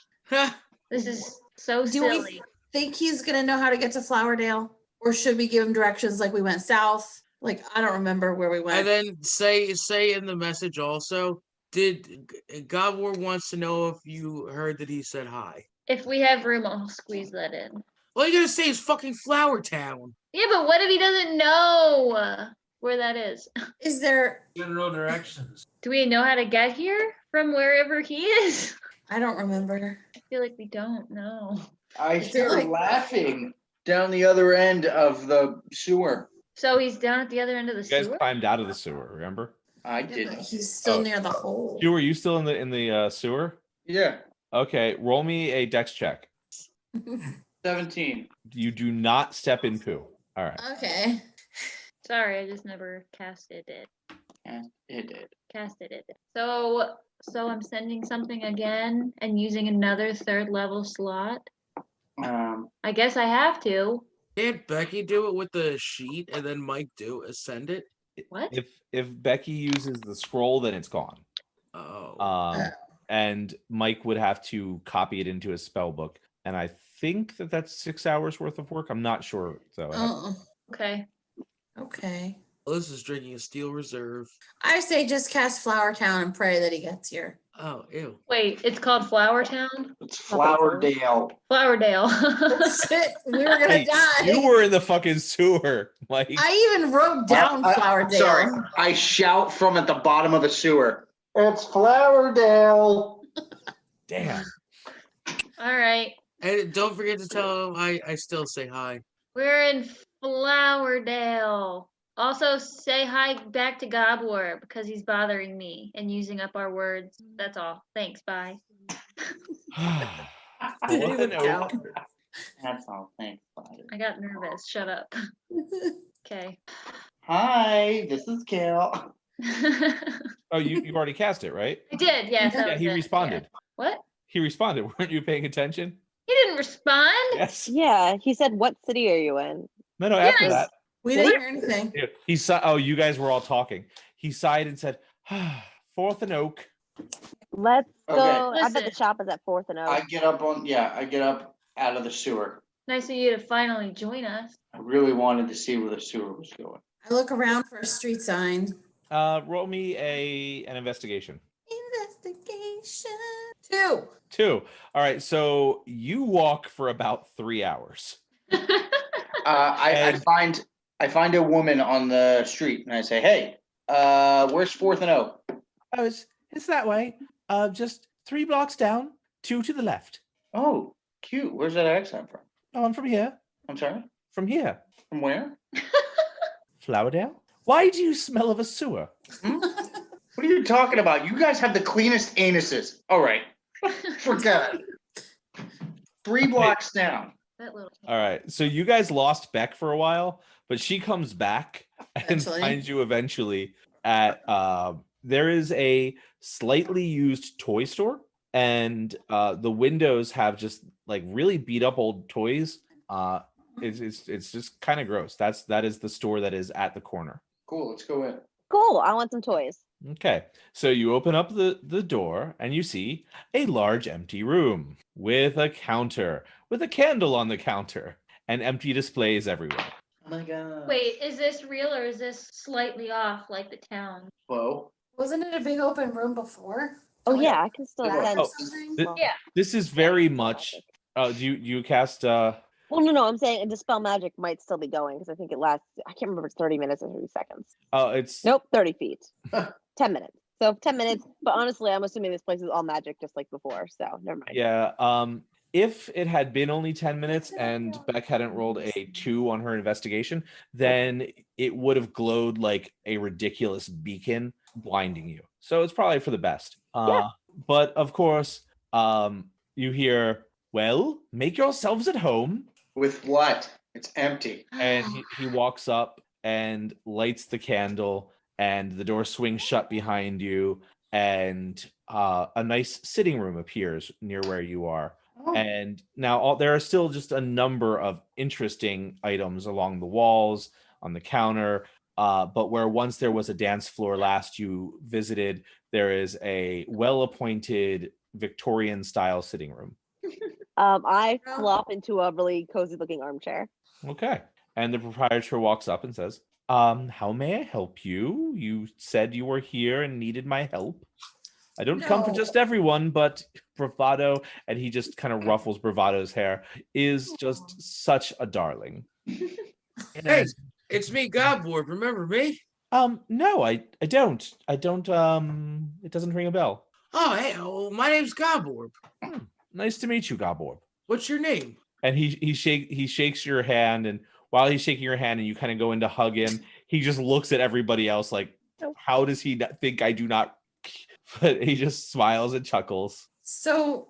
this is so Do we silly. think he's gonna know how to get to Flowerdale, or should we give him directions like we went south? Like I don't remember where we went. And then say in the message also, did Godwar wants to know if you heard that he said hi. If we have room, I'll squeeze that in. All you gotta say is fucking Flower Town. Yeah, but what if he doesn't know where that is? Is there? You gotta know directions. Do we know how to get here from wherever he is? I don't remember. I feel like we don't know. I Is there, hear like- laughing down the other end of the sewer. So he's down at the other end of the You guys sewer? climbed out of the sewer, remember? I Yeah, but didn't. he's still Oh. near the hole. You were you still in the sewer? Yeah, Okay, roll me a dex check. 17. You do not step in poo. All right. Okay. Sorry, I just never casted it. Yeah, it did. Casted it. So I'm sending something again and using another third level slot. I guess I have to. Can't Becky do it with the sheet and then Mike ascend it? What? If Becky uses the scroll, then it's gone. Oh. And Mike would have to copy it into his spell book. And I think that's 6 hours worth of work. I'm not sure though. Oh. Okay. Okay. Alyssa's drinking a steel reserve. I say just cast Flower Town and pray that he gets here. Oh, ew. Wait, it's called Flower Town? It's Flowerdale. Flowerdale. Shit, we were gonna Hey, die. you were in the fucking sewer, Mike. I even wrote down Flowerdale. Sorry, I shout from at the bottom of the sewer. It's Flowerdale. Damn. All right. And don't forget to tell him I still say hi. We're in Flowerdale. Also, say hi back to Gobwar because he's bothering me and using up our words. That's all. Thanks. Bye. Didn't even count. That's all. Thanks. Bye. I got nervous. Shut up. Okay. Hi, this is Cal. Oh, you've already cast it, right? I did. Yes. that Yeah, was he it. responded. Yeah. What? He responded. Weren't you paying attention? He didn't respond. Yes. Yeah, he said, "What city are you in?" No, after Yes. that. We didn't hear anything. He saw. Oh, you guys were all talking. He sighed and said, "Fourth and Oak." Let's Okay. go. I bet the Listen. shop is at 4th and O. I get up out of the sewer. Nice of you to finally join us. I really wanted to see where the sewer was going. I look around for a street sign. Roll me an investigation. Investigation. 2. All right. So you walk for about 3 hours. I And- find a woman on the street and I say, "Hey, where's 4th and O?" Oh, it's that way. Just 3 blocks down, 2 to the left. Oh, cute. Where's that accent from? Oh, I'm from here. I'm sorry. From here. From where? Flowerdale. Why do you smell of a sewer? What are you talking about? You guys have the cleanest anuses. All right. Forget it. 3 blocks down. That little. All right. So you guys lost Beck for a while, but she comes back and Eventually. finds you eventually at there is a slightly used toy store, and the windows have just like really beat up old toys. It's just kind of gross. That is the store that is at the corner. Cool, let's go in. Cool. I want some toys. Okay, so you open up the door and you see a large empty room with a counter, with a candle on the counter, and empty displays everywhere. Oh my god. Wait, is this real or is this slightly off like the town? Whoa. Wasn't it a big open room before? Oh Like yeah, I can still Yeah. send. Oh, something? Yeah. This is very much. Do you cast? Well, no, I'm saying dispel magic might still be going because I think it lasts. I can't remember if it's 30 minutes or 30 seconds. It's Nope, 30 feet. 10 minutes. So 10 minutes. But honestly, I'm assuming this place is all magic just like before. So never mind. yeah. If it had been only 10 minutes and Beck hadn't rolled a 2 on her investigation, then it would have glowed like a ridiculous beacon, blinding you. So it's probably for the best. Yeah. But of course, you hear, "Well, make yourselves at home." With what? It's empty. And he walks up and lights the candle, and the door swings shut behind you, and a nice sitting room appears near where you are. Oh. And now there are still just a number of interesting items along the walls, on the counter, but where once there was a dance floor last you visited, there is a well-appointed Victorian style sitting room. I flop into a really cozy looking armchair. Okay. And the proprietor walks up and says, how may I help you? You said you were here and needed my help. I don't come for No. just everyone, but Bravado, and he just kind of ruffles Bravado's hair, is just such a darling. Hey, it's me, Godboard. Remember me? No, I don't. I don't, it doesn't ring a bell. Oh, hey, my name's Godboard. Nice to meet you, Gabor. What's your name? And he shakes your hand, and while he's shaking your hand and you kind of go in to hug him, he just looks at everybody else like, how does he not think I do not? But he just smiles and chuckles. So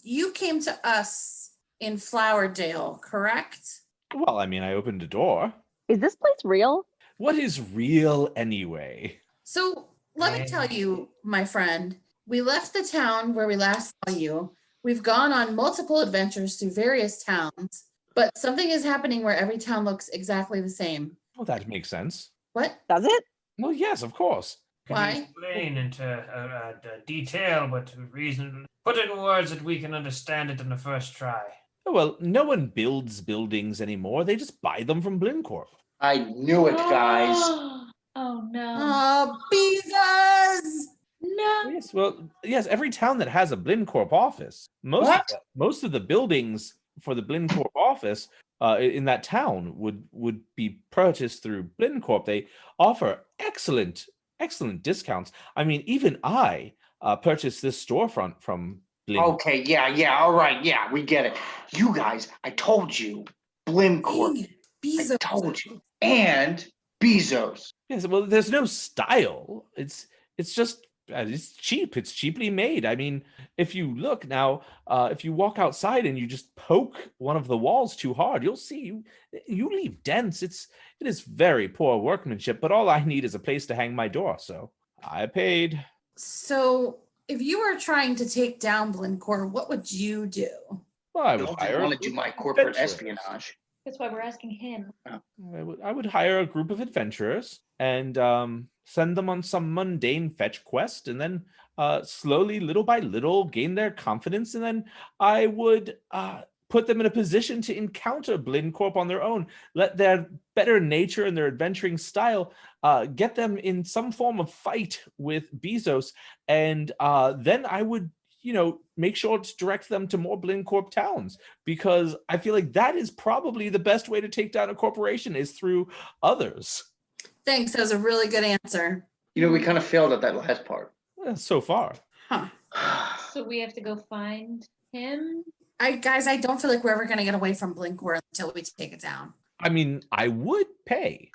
you came to us in Flowerdale, correct? Well, I mean, I opened a door. Is this place real? What is real anyway? So let me tell you, my friend, we left the town where we last saw you. We've gone on multiple adventures through various towns, but something is happening where every town looks exactly the same. Well, that makes sense. What? Does it? Well, yes, of course. Can Why? you explain into detail, but reason? Put it in words that we can understand it in the first try. Well, no one builds buildings anymore. They just buy them from Blincorp. I knew it, guys. Oh no. Oh, Beezas! No. Yes, well, yes, every town that has a Blincorp office, most of the buildings for the Blincorp office in that town would be purchased through Blincorp. They offer excellent discounts. I mean, even I purchased this storefront from Blin. Okay, yeah, all right, yeah, we get it. You guys, I told you, Blimcorp. Dang it, I Bezos. told you. And Bezos. Yes, well, there's no style. It's just it's cheap. It's cheaply made. I mean, if you look now, if you walk outside and you just poke one of the walls too hard, you'll see you leave dents. It is very poor workmanship. But all I need is a place to hang my door, so I paid. So if you were trying to take down Blinkor, what would you do? Well, I I would don't hire. want to do my corporate adventurers. espionage. That's why we're asking him. I would hire a group of adventurers and send them on some mundane fetch quest, and then slowly, little by little, gain their confidence, and then I would put them in a position to encounter Blincorp on their own. Let their better nature and their adventuring style get them in some form of fight with Bezos, and then I would, make sure to direct them to more Blincorp towns, because I feel like that is probably the best way to take down a corporation is through others. Thanks, that was a really good answer. We kind of failed at that last part. So far. Huh. So we have to go find him. I don't feel like we're ever gonna get away from Blinkor until we take it down. I mean, I would pay.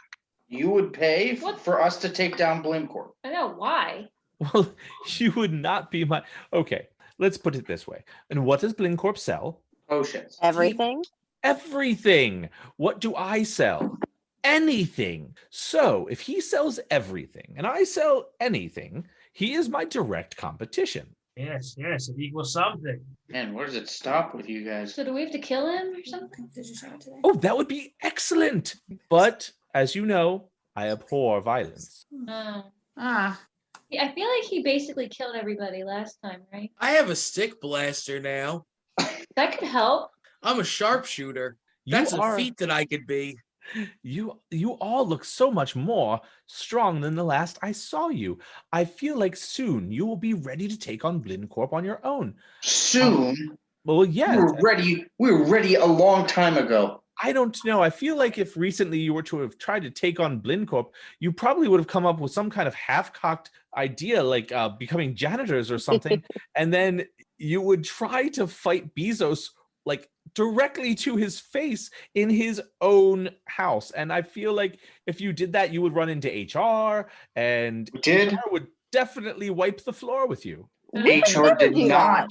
You would pay What? for us to take down Blimcorp. I know why. Well, you would not be my. Okay, let's put it this way. And what does Blincorp sell? Potions. Everything. Everything. What do I sell? Anything. So if he sells everything and I sell anything, he is my direct competition. Yes, it equals something. Man, where does it stop with you guys? So do we have to kill him or something? Did you show it today? Oh, that would be excellent. But as you know, I abhor violence. Oh. Ah, I feel like he basically killed everybody last time, right? I have a stick blaster now. That could help. I'm a sharpshooter. You That's a are- feat that I could be. You all look so much more strong than the last I saw you. I feel like soon you will be ready to take on Blincorp on your own. Soon. Well, yes. We were ready a long time ago. I don't know. I feel like if recently you were to have tried to take on Blincorp, you probably would have come up with some kind of half-cocked idea, like becoming janitors or something, and then you would try to fight Bezos like directly to his face in his own house. And I feel like if you did that, you would run into HR, and We did. HR would definitely wipe the floor with you. We would HR never did do not.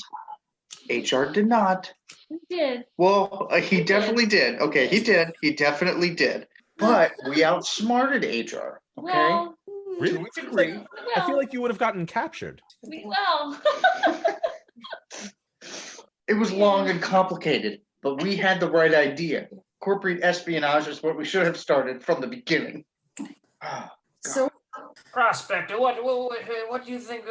HR did not. He did. Well, he definitely did. Okay, he did. He definitely did. But we outsmarted HR. Okay. Well, Really? To a degree. I feel like you would have gotten captured. well. It was long and complicated, but we had the right idea. Corporate espionage is what we should have started from the beginning. so Prospector, what do you think?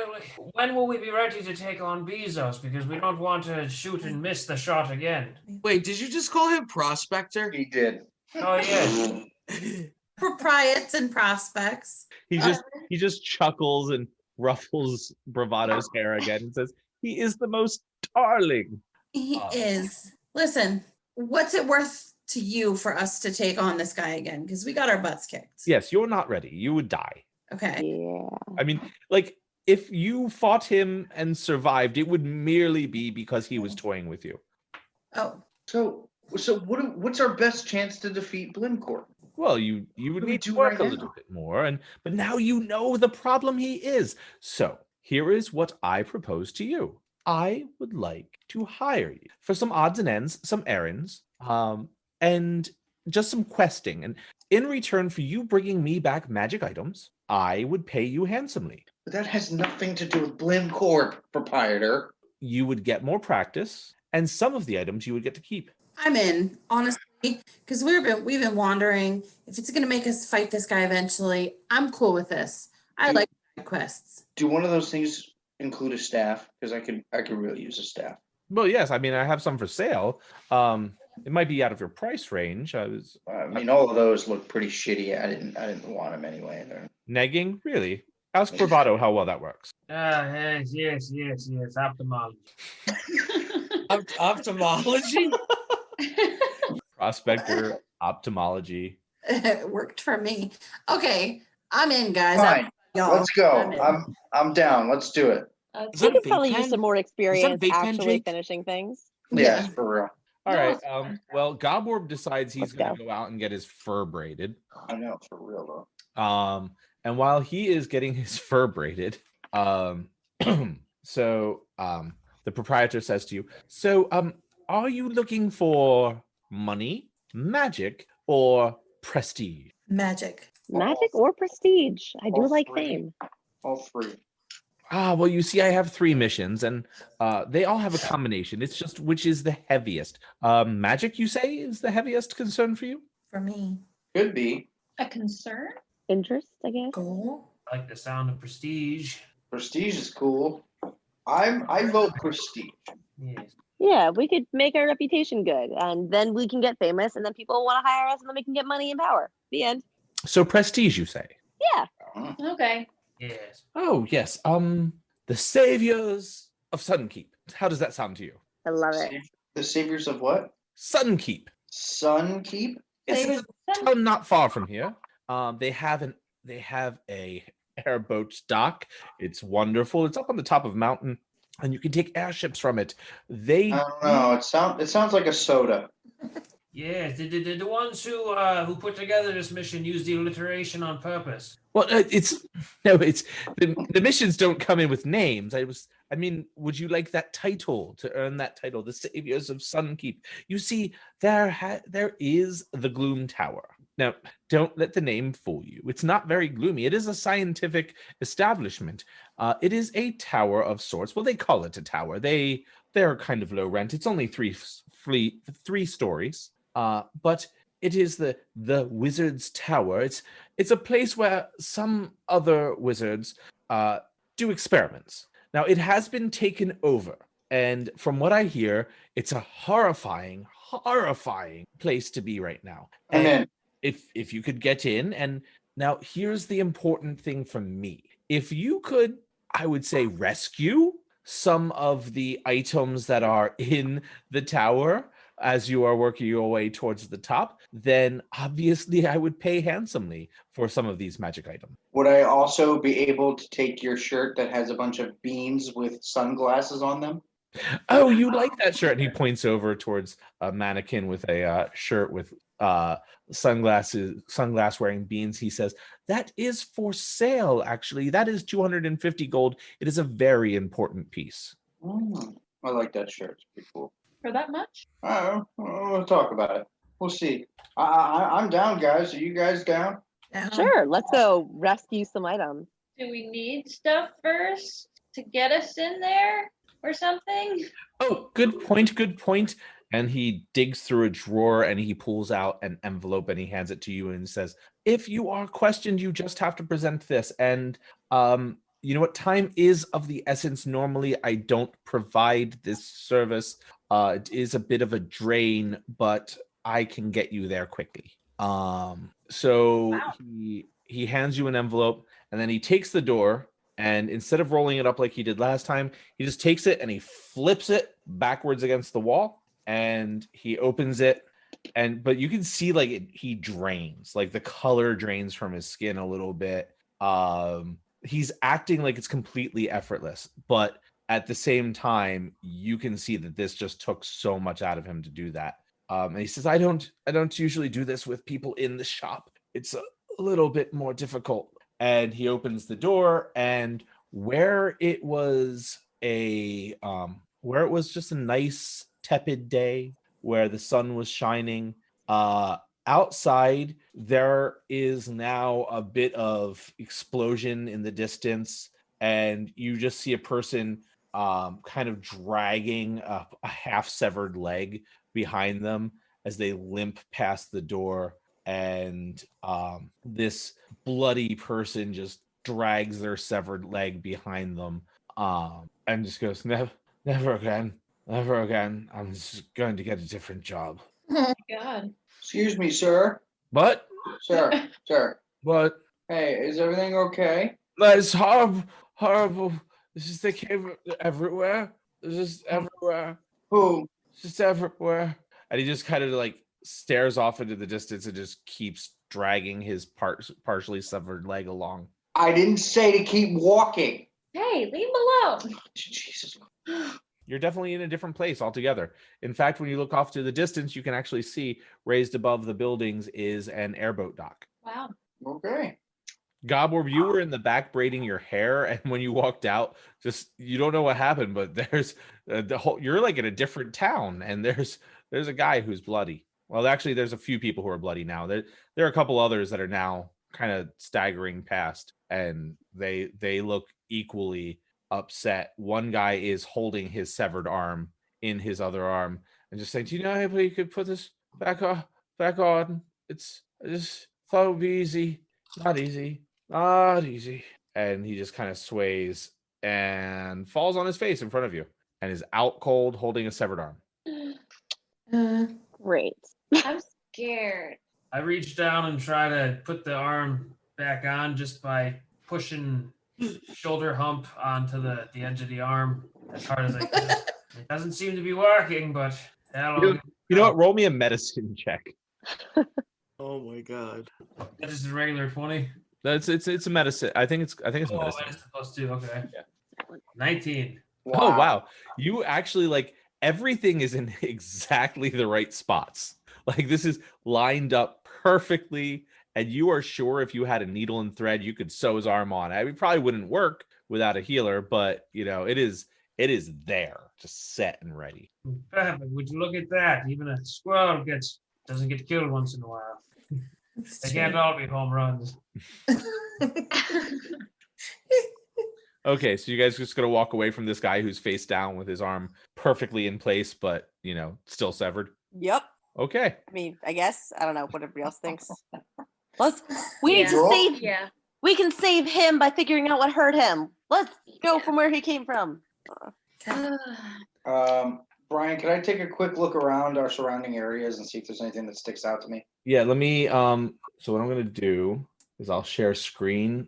When will we be ready to take on Bezos? Because we don't want to shoot and miss the shot again. Wait, did you just call him Prospector? He did. Oh yes. propriets and prospects. He just chuckles and ruffles Bravado's hair again and says, "He is the most darling." He is. Listen, what's it worth to you for us to take on this guy again? Because we got our butts kicked. Yes, you're not ready. You would die. Okay. Yeah. I mean, like, if you fought him and survived, it would merely be because he was toying with you. Oh, So what's our best chance to defeat Blimcorp? Well, you would do we need to do work right a now? little bit more, but now you know the problem he is. So here is what I propose to you. I would like to hire you for some odds and ends, some errands, and just some questing. And in return for you bringing me back magic items, I would pay you handsomely. But that has nothing to do with Blimcorp, proprietor. You would get more practice, and some of the items you would get to keep. I'm in, honestly, because we've been wandering. If it's gonna make us fight this guy eventually, I'm cool with this. I like side quests. Do one of those things include a staff? Because I could really use a staff. Well, yes, I mean, I have some for sale. It might be out of your price range. I mean, all of those look pretty shitty. I didn't want them anyway. They're... Negging? Really? Ask Bravado how well that works. Yes. Ophthalmology. Ophthalmology? Prospector, ophthalmology. It worked for me. Okay, I'm in, guys. Fine. Y'all. Let's go. I'm in. I'm down. Let's do it. Is We that a could probably vape use pen? some more that a experience vape pen, actually Jake? finishing things. Yes, for real. All No, right. it's fine. Well, Goborb decides he's Let's going to go out and get his fur braided. I know, for real though. And while he is getting his fur braided, the proprietor says to you, "So, are you looking for money, magic, or prestige?" Magic. Magic or prestige. I do All like three. fame. All three. Well, you see, I have 3 missions, and they all have a combination. It's just which is the heaviest. Magic, you say, is the heaviest concern for you? For me. Could be. A concern? Interest, I guess. Goal. I like the sound of prestige. Prestige is cool. I vote prestige. Yes. Yeah, we could make our reputation good, and then we can get famous, and then people want to hire us, and then we can get money and power. The end. So prestige, you say? Yeah. Okay. Yes. Oh, yes. The saviors of Sunkeep. How does that sound to you? I love it. The saviors of what? Sunkeep. Sunkeep? Yes, Saviors it's a town not far from here. They have a airboat dock. It's wonderful. It's up on the top of a mountain, and you can take airships from it. They I don't know. It sounds like a soda. Yes, the ones who put together this mission used the alliteration on purpose. Well, it's the missions don't come in with names. I mean, would you like that title to earn that title, the Saviors of Sunkeep? You see, there is the Gloom Tower. Now, don't let the name fool you. It's not very gloomy. It is a scientific establishment. It is a tower of sorts. Well, they call it a tower. They're kind of low rent. It's only three stories. But it is the Wizard's Tower. It's a place where some other wizards do experiments. Now, it has been taken over, and from what I hear, it's a horrifying place to be right now. I'm And in. if you could get in, and now here's the important thing from me. If you could, I would say, rescue some of the items that are in the tower as you are working your way towards the top, then obviously I would pay handsomely for some of these magic items. Would I also be able to take your shirt that has a bunch of beans with sunglasses on them? Oh, you like that shirt? And he points over towards a mannequin with a shirt with sunglass wearing beans. He says, that is for sale, actually. That is 250 gold. It is a very important piece. I like that shirt. It's pretty cool. For that much? We'll talk about it. We'll see. I'm down, guys. Are you guys down? Sure, let's go rescue some items. Do we need stuff first to get us in there or something? Oh, good point. And he digs through a drawer and he pulls out an envelope and he hands it to you and says, if you are questioned, you just have to present this. And you know what? Time is of the essence. Normally, I don't provide this service. It is a bit of a drain, but I can get you there quickly. So Wow. he hands you an envelope and then he takes the door, and instead of rolling it up like he did last time, he just takes it and he flips it backwards against the wall, and he opens it, but you can see like he drains, like the color drains from his skin a little bit. He's acting like it's completely effortless, but at the same time, you can see that this just took so much out of him to do that. And he says, I don't usually do this with people in the shop. It's a little bit more difficult. And he opens the door, and where it was just a nice tepid day where the sun was shining, outside there is now a bit of explosion in the distance, and you just see a person kind of dragging a half severed leg behind them as they limp past the door, and this bloody person just drags their severed leg behind them, and just goes, never again, I'm just going to get a different job. God. Excuse me, sir. But Sir. but Hey, is everything okay? it's horrible. This is, they came everywhere. This is everywhere. Who? It's just everywhere. And he just kind of like stares off into the distance and just keeps dragging his partially severed leg along. I didn't say to keep walking. Hey, leave him alone. Jesus. You're definitely in a different place altogether. In fact, when you look off to the distance, you can actually see raised above the buildings is an airboat dock. Wow. Okay. Gobor, you were in the back braiding your hair, and when you walked out, just you don't know what happened, but there's you're like in a different town, and there's a guy who's bloody. Well, actually, there's a few people who are bloody now. There are a couple others that are now kind of staggering past, and they look equally upset. One guy is holding his severed arm in his other arm and just saying, "Do you know anybody you could put this back on? I just thought it would be easy. Not easy. And he just kind of sways and falls on his face in front of you and is out cold, holding a severed arm. Great. I'm scared. I reach down and try to put the arm back on just by pushing shoulder hump onto the edge of the arm as hard as I can. It doesn't seem to be working, but You know what? Roll me a medicine check. Oh my god. That's just a regular 20. It's a medicine. I think it's Oh, medicine. medicine +2. Okay. Yeah. 19. Wow. Oh wow. You actually like everything is in exactly the right spots. Like this is lined up perfectly, and you are sure if you had a needle and thread, you could sew his arm on. I mean, it probably wouldn't work without a healer, but it is there, just set and ready. Perfect. Would you look at that? Even a squirrel doesn't get killed once in a while. They can't all be home runs. Okay, so you guys just gonna walk away from this guy who's face down with his arm perfectly in place, but still severed. Yep. Okay. I mean, I guess. I don't know what everybody else thinks. We need Yeah. to save. Yeah. We can save him by figuring out what hurt him. Let's go from where he came from. Brian, could I take a quick look around our surrounding areas and see if there's anything that sticks out to me? Yeah, let me so what I'm gonna do is I'll share screen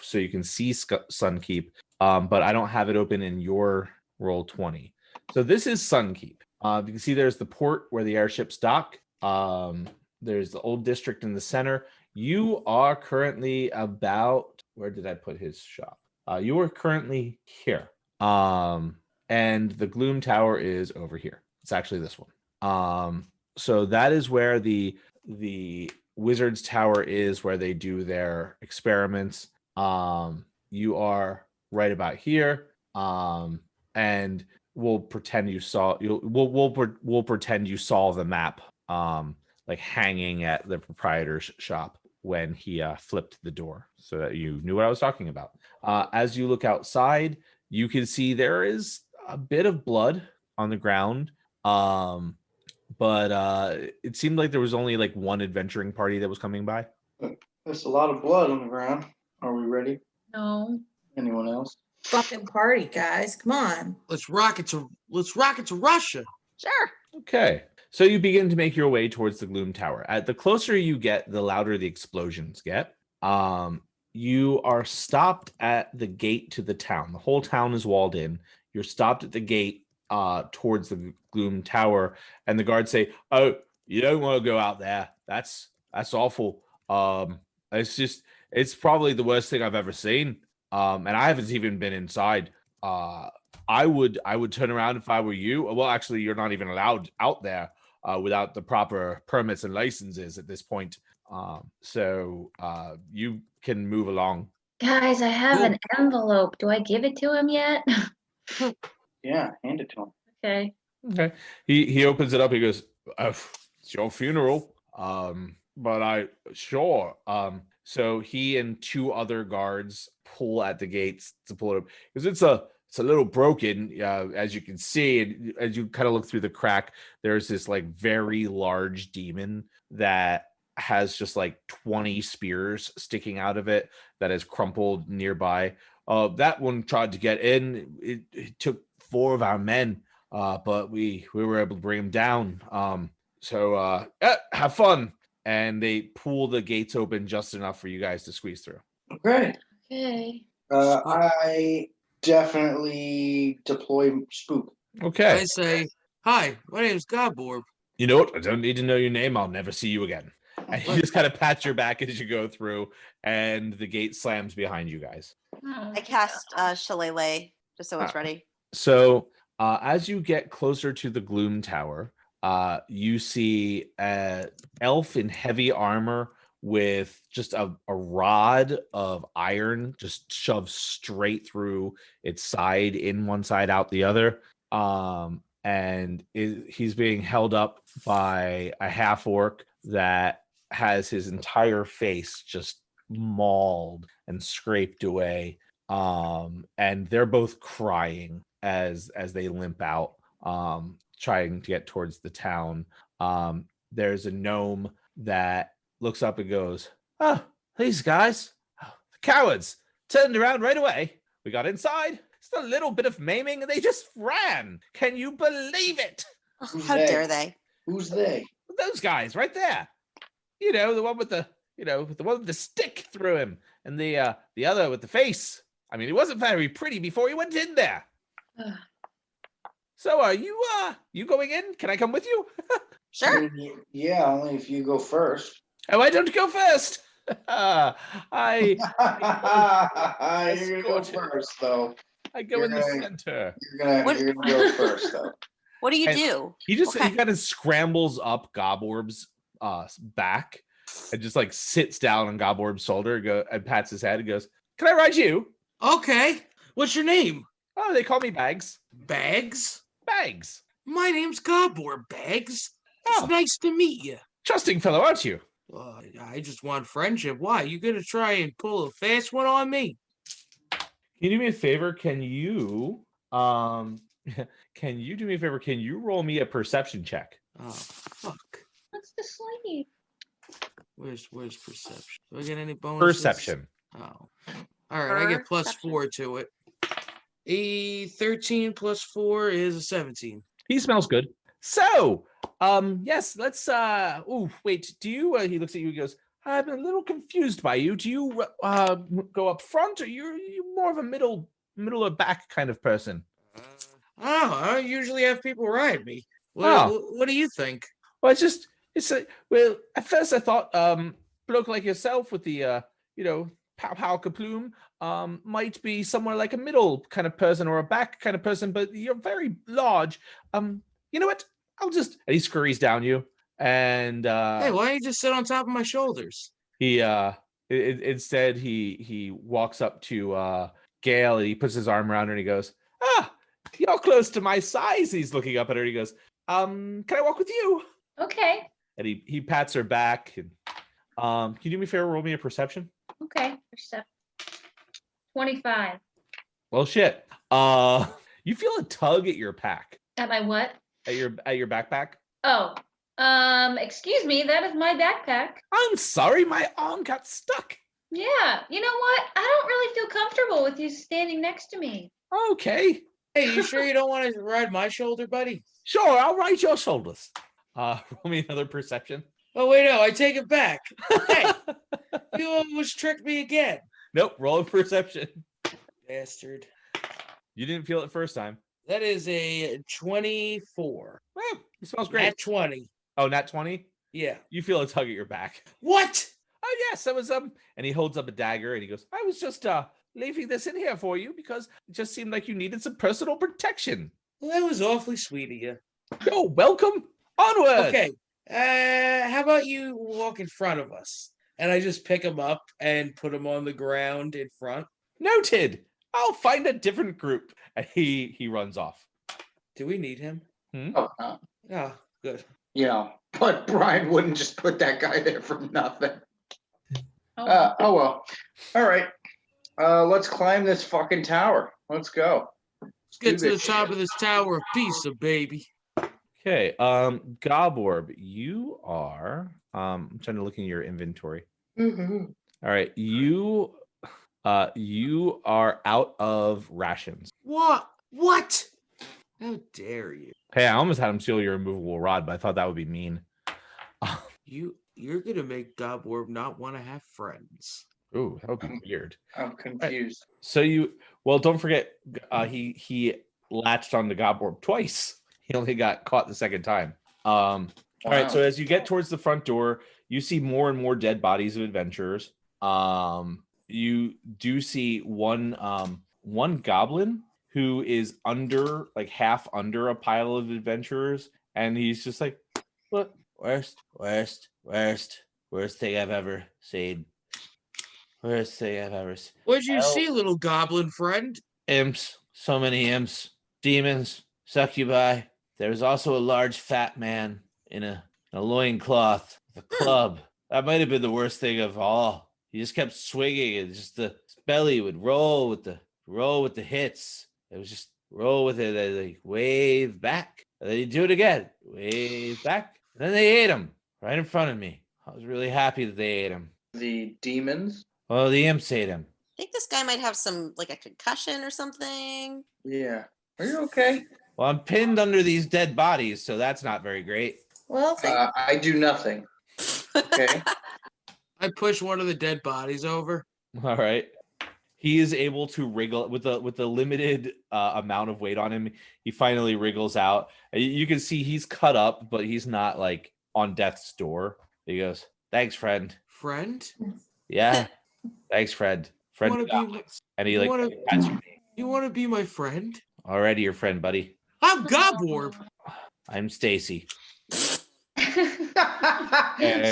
so you can see Sunkeep, but I don't have it open in your roll 20. So this is Sunkeep. You can see there's the port where the airships dock. There's the old district in the center. You are currently about, where did I put his shop? You are currently here. And the Gloom Tower is over here. It's actually this one. So that is where the Wizard's Tower is, where they do their experiments. You are right about here. And we'll pretend you saw we'll pretend you saw the map like hanging at the proprietor's shop when he flipped the door, so that you knew what I was talking about. As you look outside, you can see there is a bit of blood on the ground. But it seemed like there was only like one adventuring party that was coming by. There's a lot of blood on the ground. Are we ready? No. Anyone else? Fucking party, guys. Come on. Let's rocket to Russia. Sure. Okay. So you begin to make your way towards the Gloom Tower. The closer you get, the louder the explosions get. You are stopped at the gate to the town. The whole town is walled in. You're stopped at the gate towards the Gloom Tower, and the guards say, "Oh, you don't want to go out there. That's awful. It's probably the worst thing I've ever seen. And I haven't even been inside. I would turn around if I were you. Well, actually, you're not even allowed out there without the proper permits and licenses at this point. So you can move along." Guys, I have an envelope. Do I give it to him yet? Yeah, hand it to him. Okay. Okay. He opens it up. He goes, "It's your funeral." But sure. So he and two other guards pull at the gates to pull it up, because it's a little broken, as you can see. And as you kind of look through the crack, there's this like very large demon that has just like 20 spears sticking out of it that is crumpled nearby. That one tried to get in. It took 4 of our men, but we were able to bring him down. So have fun. And they pull the gates open just enough for you guys to squeeze through. Okay. Okay. I definitely deploy spook. Okay. I say, "Hi, my name's Godborb." You know what? I don't need to know your name. I'll never see you again. And you just kind of pat your back as you go through, and the gate slams behind you guys. I cast Shillelagh just so it's ready. So as you get closer to the Gloom Tower, you see an elf in heavy armor with just a rod of iron just shoved straight through its side, in one side, out the other. And he's being held up by a half orc that has his entire face just mauled and scraped away. And they're both crying as they limp out, trying to get towards the town. There's a gnome that looks up and goes, "Oh, these guys, the cowards, turned around right away. We got inside, just a little bit of maiming, and they just ran. Can you believe it?" How dare they? Who's they? Those guys right there. The one with the one with the stick through him, and the other with the face. I mean, he wasn't very pretty before he went in there. So are you going in? Can I come with you? Sure. Yeah, only if you go first. Oh, I don't go first. I You're gonna go first, though. go in the center. You're gonna go first, though. What do you And do? He just Okay. he kind of scrambles up Goborb's back and just like sits down on Goborb's shoulder and pats his head and goes, "Can I ride you?" Okay. What's your name? Oh, they call me Bags. Bags? Bags. My name's Gobor, Bags. It's Oh. nice to meet you. Trusting fellow, aren't you? I just want friendship. Why? You gonna try and pull a fast one on me? Can you do me a favor? Can you can you do me a favor? Can you roll me a perception check? Oh, fuck. What's the sleeve? Where's perception? Do I get any bonuses? Perception. Oh. All right, I get +4 to it. A 13 plus 4 is a 17. He smells good. So, yes, let's wait, do you he looks at you and goes, "I'm a little confused by you. Do you go up front, or you more of a middle or back kind of person?" I usually have people ride me. Oh. What do you think? Well, well, at first I thought bloke like yourself with the pow pow kaploom might be somewhere like a middle kind of person or a back kind of person, but you're very large. You know what? And he scurries down you, and Hey, why don't you just sit on top of my shoulders? instead he walks up to Gail, and he puts his arm around her and he goes, "Ah, you're close to my size." He's looking up at her and he goes, "Can I walk with you?" Okay. And he pats her back. And can you do me a favor, roll me a perception? Okay. 25. Well, shit. You feel a tug at your pack. At my what? At your backpack. Oh. Excuse me, that is my backpack. I'm sorry, my arm got stuck. Yeah. You know what? I don't really feel comfortable with you standing next to me. Okay. Hey, you sure you don't want to ride my shoulder, buddy? Sure, I'll ride your shoulders. Roll me another perception. Oh, wait, no, I take it back. Hey, you almost tricked me again. Nope, roll a perception. Bastard. You didn't feel it first time. That is a 24. Well, it smells great. At 20. Oh, nat 20? Yeah. You feel a tug at your back. What? Oh, yes, that was and he holds up a dagger and he goes, "I was just leaving this in here for you because it just seemed like you needed some personal protection." Well, that was awfully sweet of you. You're welcome. Onward. Okay. How about you walk in front of us? And I just pick him up and put him on the ground in front. Noted. I'll find a different group. And he runs off. Do we need him? Oh, no. Oh, good. But Brian wouldn't just put that guy there for nothing. Oh. Oh well. All right. Let's climb this fucking tower. Let's go. Let's get Do to the this top shit. of this tower of pizza, baby. Okay. Goborb, you are I'm trying to look in your inventory. Mm-hmm. All right. You are out of rations. What? How dare you? Hey, I almost had him steal your removable rod, but I thought that would be mean. You're gonna make Goborb not want to have friends. Ooh, that would be weird. I'm confused. So don't forget, he latched on to Goborb twice. He only got caught the second time. All right. So as you get towards the front door, you see more and more dead bodies of adventurers. You do see one goblin who is half under a pile of adventurers, and he's just like, "What? Worst thing I've ever seen. Worst thing I've ever seen. What'd you see, little goblin friend? Imps, so many imps, demons, succubi. There was also a large fat man in a loincloth with a club. That might have been the worst thing of all. He just kept swinging, and just his belly would roll with the hits. It was just roll with it, and like wave back, and then he'd do it again, wave back, and then they ate him right in front of me. I was really happy that they ate him. The demons? Oh, the imps ate him. I think this guy might have some, like a concussion or something. Yeah. Are you okay? Well, I'm pinned under these dead bodies, so that's not very great. Well, I do nothing. Okay. I push one of the dead bodies over. All right. He is able to wriggle with the limited amount of weight on him. He finally wriggles out. You can see he's cut up, but he's not like on death's door. He goes, "Thanks, friend." Friend? Yeah. Thanks, friend. Friend. Wanna of be goblins." And he you wanna be my friend? Already your friend, buddy. I'm Goborb. I'm Stacy.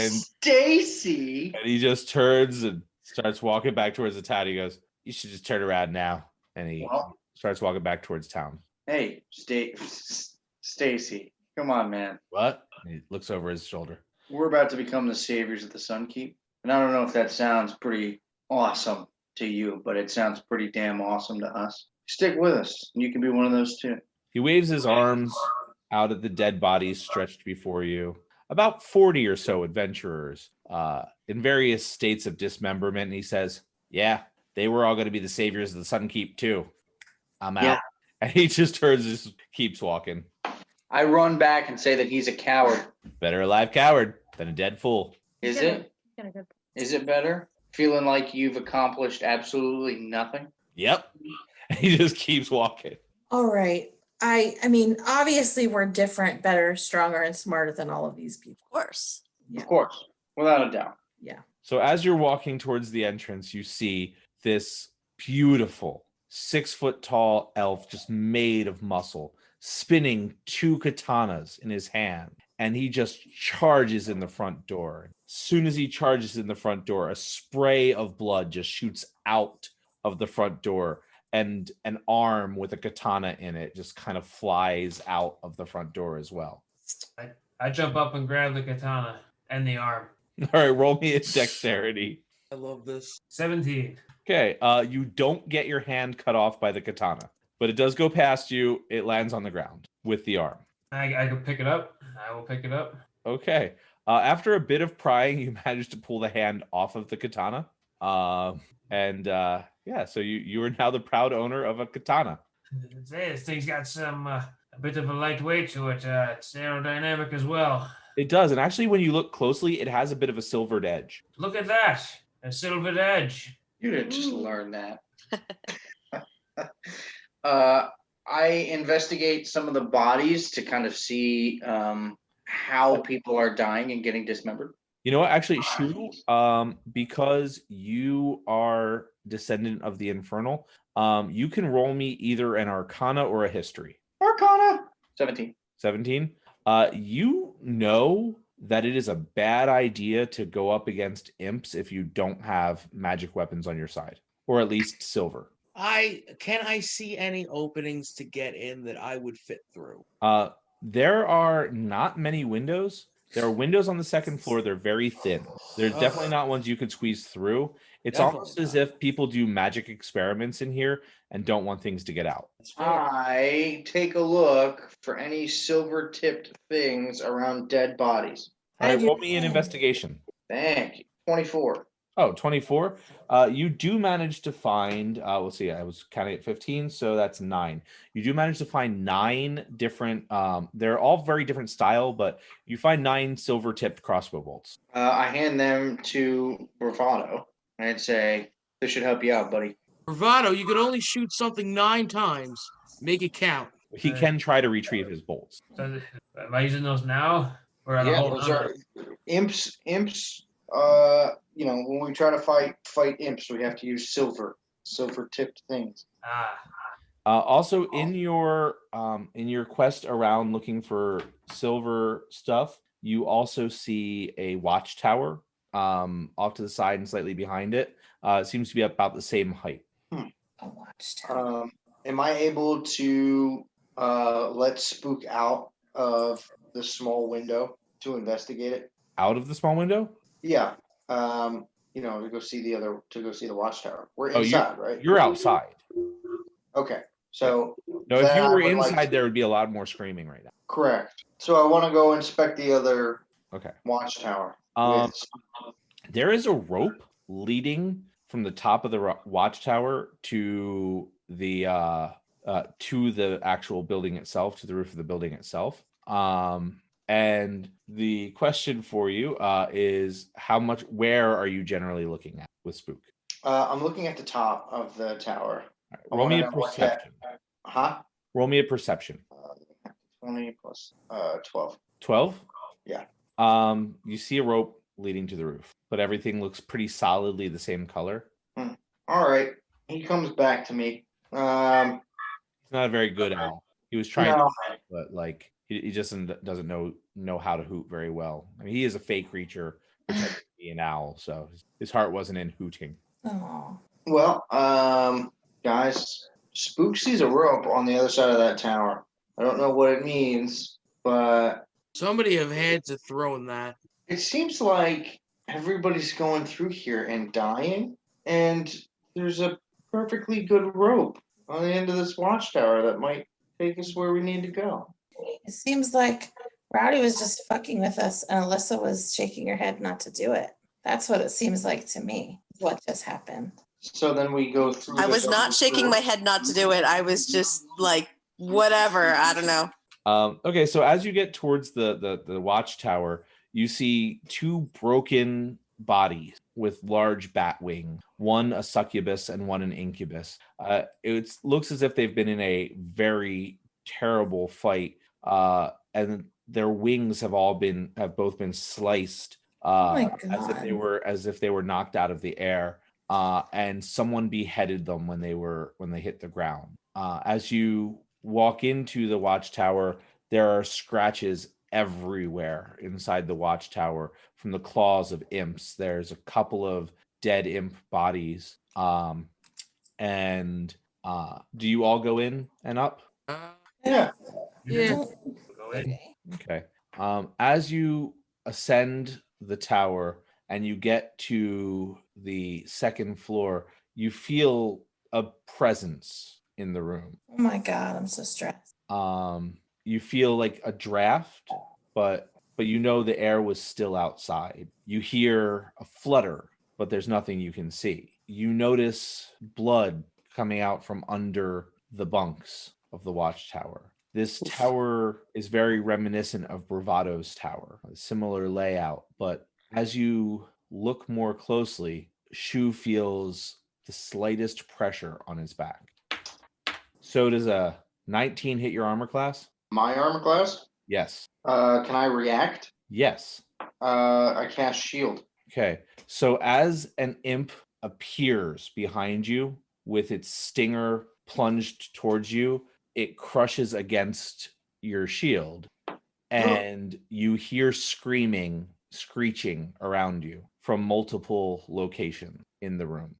Stacy. And he just turns and starts walking back towards the town. He goes, "You should just turn around now." And he starts walking back towards town. Hey, Stacy, come on, man. What? And he looks over his shoulder. We're about to become the saviors of the Sunkeep. And I don't know if that sounds pretty awesome to you, but it sounds pretty damn awesome to us. Stick with us, and you can be one of those too. He waves his arms out at the dead bodies stretched before you. About 40 or so adventurers in various states of dismemberment. And he says, yeah, they were all going to be the saviors of the Sunkeep too. I'm out. And he just turns and just keeps walking. I run back and say that he's a coward. Better a live coward than a dead fool. Is it? Is it better? Feeling like you've accomplished absolutely nothing? Yep. He just keeps walking. All right. I mean, obviously we're different, better, stronger, and smarter than all of these people. Of course. Yeah. Of course. Without a doubt. Yeah. So as you're walking towards the entrance, you see this beautiful 6-foot tall elf just made of muscle, spinning 2 katanas in his hand. And he just charges in the front door. As soon as he charges in the front door, a spray of blood just shoots out of the front door. And an arm with a katana in it just kind of flies out of the front door as well. I jump up and grab the katana and the arm. All right, roll me a dexterity. I love this. 17. Okay, you don't get your hand cut off by the katana, but it does go past you. It lands on the ground with the arm. I can pick it up. I will pick it up. Okay. After a bit of prying, you manage to pull the hand off of the katana. Yeah, so you are now the proud owner of a katana. This thing's got some a bit of a light weight to it. It's aerodynamic as well. It does, and actually, when you look closely, it has a bit of a silvered edge. Look at that, a silvered edge. You didn't just learn that. I investigate some of the bodies to kind of see how people are dying and getting dismembered. You know what? Actually, Shu, because you are descendant of the Infernal, you can roll me either an Arcana or a History. Arcana! 17. 17. You know that it is a bad idea to go up against imps if you don't have magic weapons on your side, or at least silver. Can I see any openings to get in that I would fit through? There are not many windows. There are windows on the second floor. They're very thin. They're definitely not ones you could squeeze through. It's almost as if people do magic experiments in here and don't want things to get out. I take a look for any silver-tipped things around dead bodies. All right, roll me an investigation. Thank you. 24. Oh, 24. You do manage to find, let's see, I was counting at 15, so that's 9. You do manage to find 9 different, they're all very different style, but you find 9 silver-tipped crossbow bolts. I hand them to Bravado, and I'd say, this should help you out, buddy. Bravado, you could only shoot something 9 times. Make it count. He can try to retrieve his bolts. So, am I using those now? Or am I Yeah, holding those on? are imps. When we try to fight imps, we have to use silver-tipped things. Also, in your quest around looking for silver stuff, you also see a watchtower off to the side and slightly behind it. It seems to be about the same height. A watchtower. Am I able to let Spook out of the small window to investigate it? Out of the small window? Yeah. To go see the watchtower. We're inside, right? You're outside. Okay. So no, if you were like inside, there would be a lot more screaming right now. Correct. So I want to go inspect the other watchtower. There is a rope leading from the top of the watchtower to the actual building itself, to the roof of the building itself. And the question for you is where are you generally looking at with Spook? I'm looking at the top of the tower. Right, roll me a perception. Roll me a perception. 20 plus 12. 12? Yeah. You see a rope leading to the roof, but everything looks pretty solidly the same color. All right. He comes back to me. He's not a very good owl. He was trying to, but He just doesn't know how to hoot very well. I mean, he is a fake creature pretending to be an owl, so his heart wasn't in hooting. Oh. Well, guys, Spook sees a rope on the other side of that tower. I don't know what it means, but Somebody have had to throw in that. it seems like everybody's going through here and dying, and there's a perfectly good rope on the end of this watchtower that might take us where we need to go. It seems like Rowdy was just fucking with us and Alyssa was shaking her head not to do it. That's what it seems like to me, what just happened. So then we go through. I was not shaking my head not to do it. I was just like, whatever. I don't know. Okay, so as you get towards the watchtower, you see two broken bodies with large bat wing, one a succubus and one an incubus. It looks as if they've been in a very terrible fight, and their wings have both been sliced, as if they were knocked out of the air. And someone beheaded them when they hit the ground. As you walk into the watchtower, there are scratches everywhere inside the watchtower from the claws of imps. There's a couple of dead imp bodies. And do you all go in and up? Yeah. Yeah. Okay. As you ascend the tower and you get to the second floor, you feel a presence in the room. Oh my God, I'm so stressed. You feel like a draft, but you know the air was still outside. You hear a flutter, but there's nothing you can see. You notice blood coming out from under the bunks of the watchtower. This tower is very reminiscent of Bravado's tower, a similar layout, but as you look more closely, Shu feels the slightest pressure on his back. So does a 19 hit your armor class? My armor class? Yes. Can I react? Yes. I cast shield. Okay. So as an imp appears behind you with its stinger plunged towards you, it crushes against your shield, and you hear screeching around you from multiple locations in the room.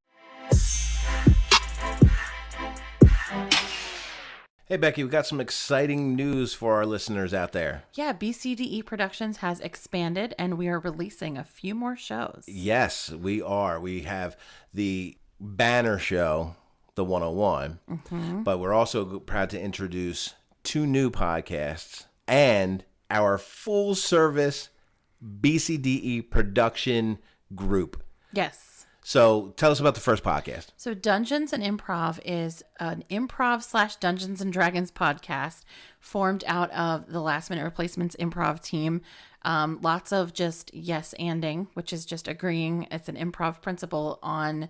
Hey, Becky, we got some exciting news for our listeners out there. Yeah, BCDE Productions has expanded and we are releasing a few more shows. Yes, we are. We have the banner show, The 101, but we're also proud to introduce 2 new podcasts and our full service BCDE production group. Yes. So tell us about the first podcast. So Dungeons and Improv is an improv / Dungeons and Dragons podcast formed out of the Last Minute Replacements improv team. Lots of just yes-anding, which is just agreeing. It's an improv principle on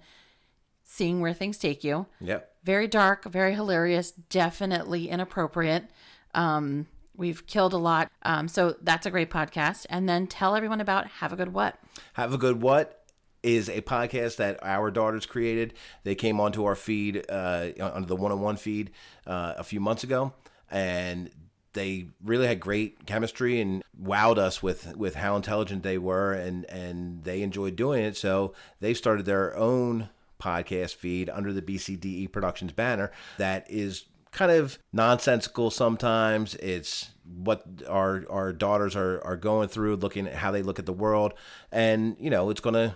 seeing where things take you. Yep. Very dark, very hilarious, definitely inappropriate. We've killed a lot. So that's a great podcast. And then tell everyone about Have a Good What. Have a Good What is a podcast that our daughters created. They came onto our feed, onto the 101 feed a few months ago, and they really had great chemistry and wowed us with how intelligent they were, and they enjoyed doing it. So they started their own podcast feed under the BCDE Productions banner that is kind of nonsensical sometimes. It's what our daughters are going through, looking at how they look at the world, and it's gonna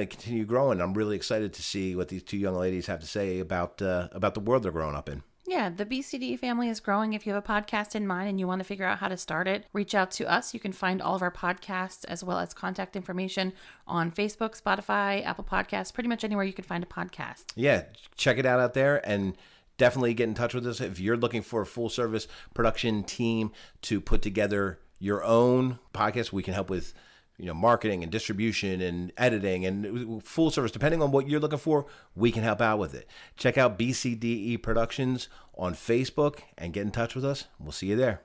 continue growing. I'm really excited to see what these 2 young ladies have to say about the world they're growing up in. Yeah, the BCDE family is growing. If you have a podcast in mind and you want to figure out how to start it, reach out to us. You can find all of our podcasts as well as contact information on Facebook, Spotify, Apple Podcasts, pretty much anywhere you can find a podcast. Yeah, check it out there, and definitely get in touch with us if you're looking for a full service production team to put together your own podcast. We can help with marketing and distribution and editing and full service. Depending on what you're looking for, we can help out with it. Check out BCDE Productions on Facebook and get in touch with us. We'll see you there.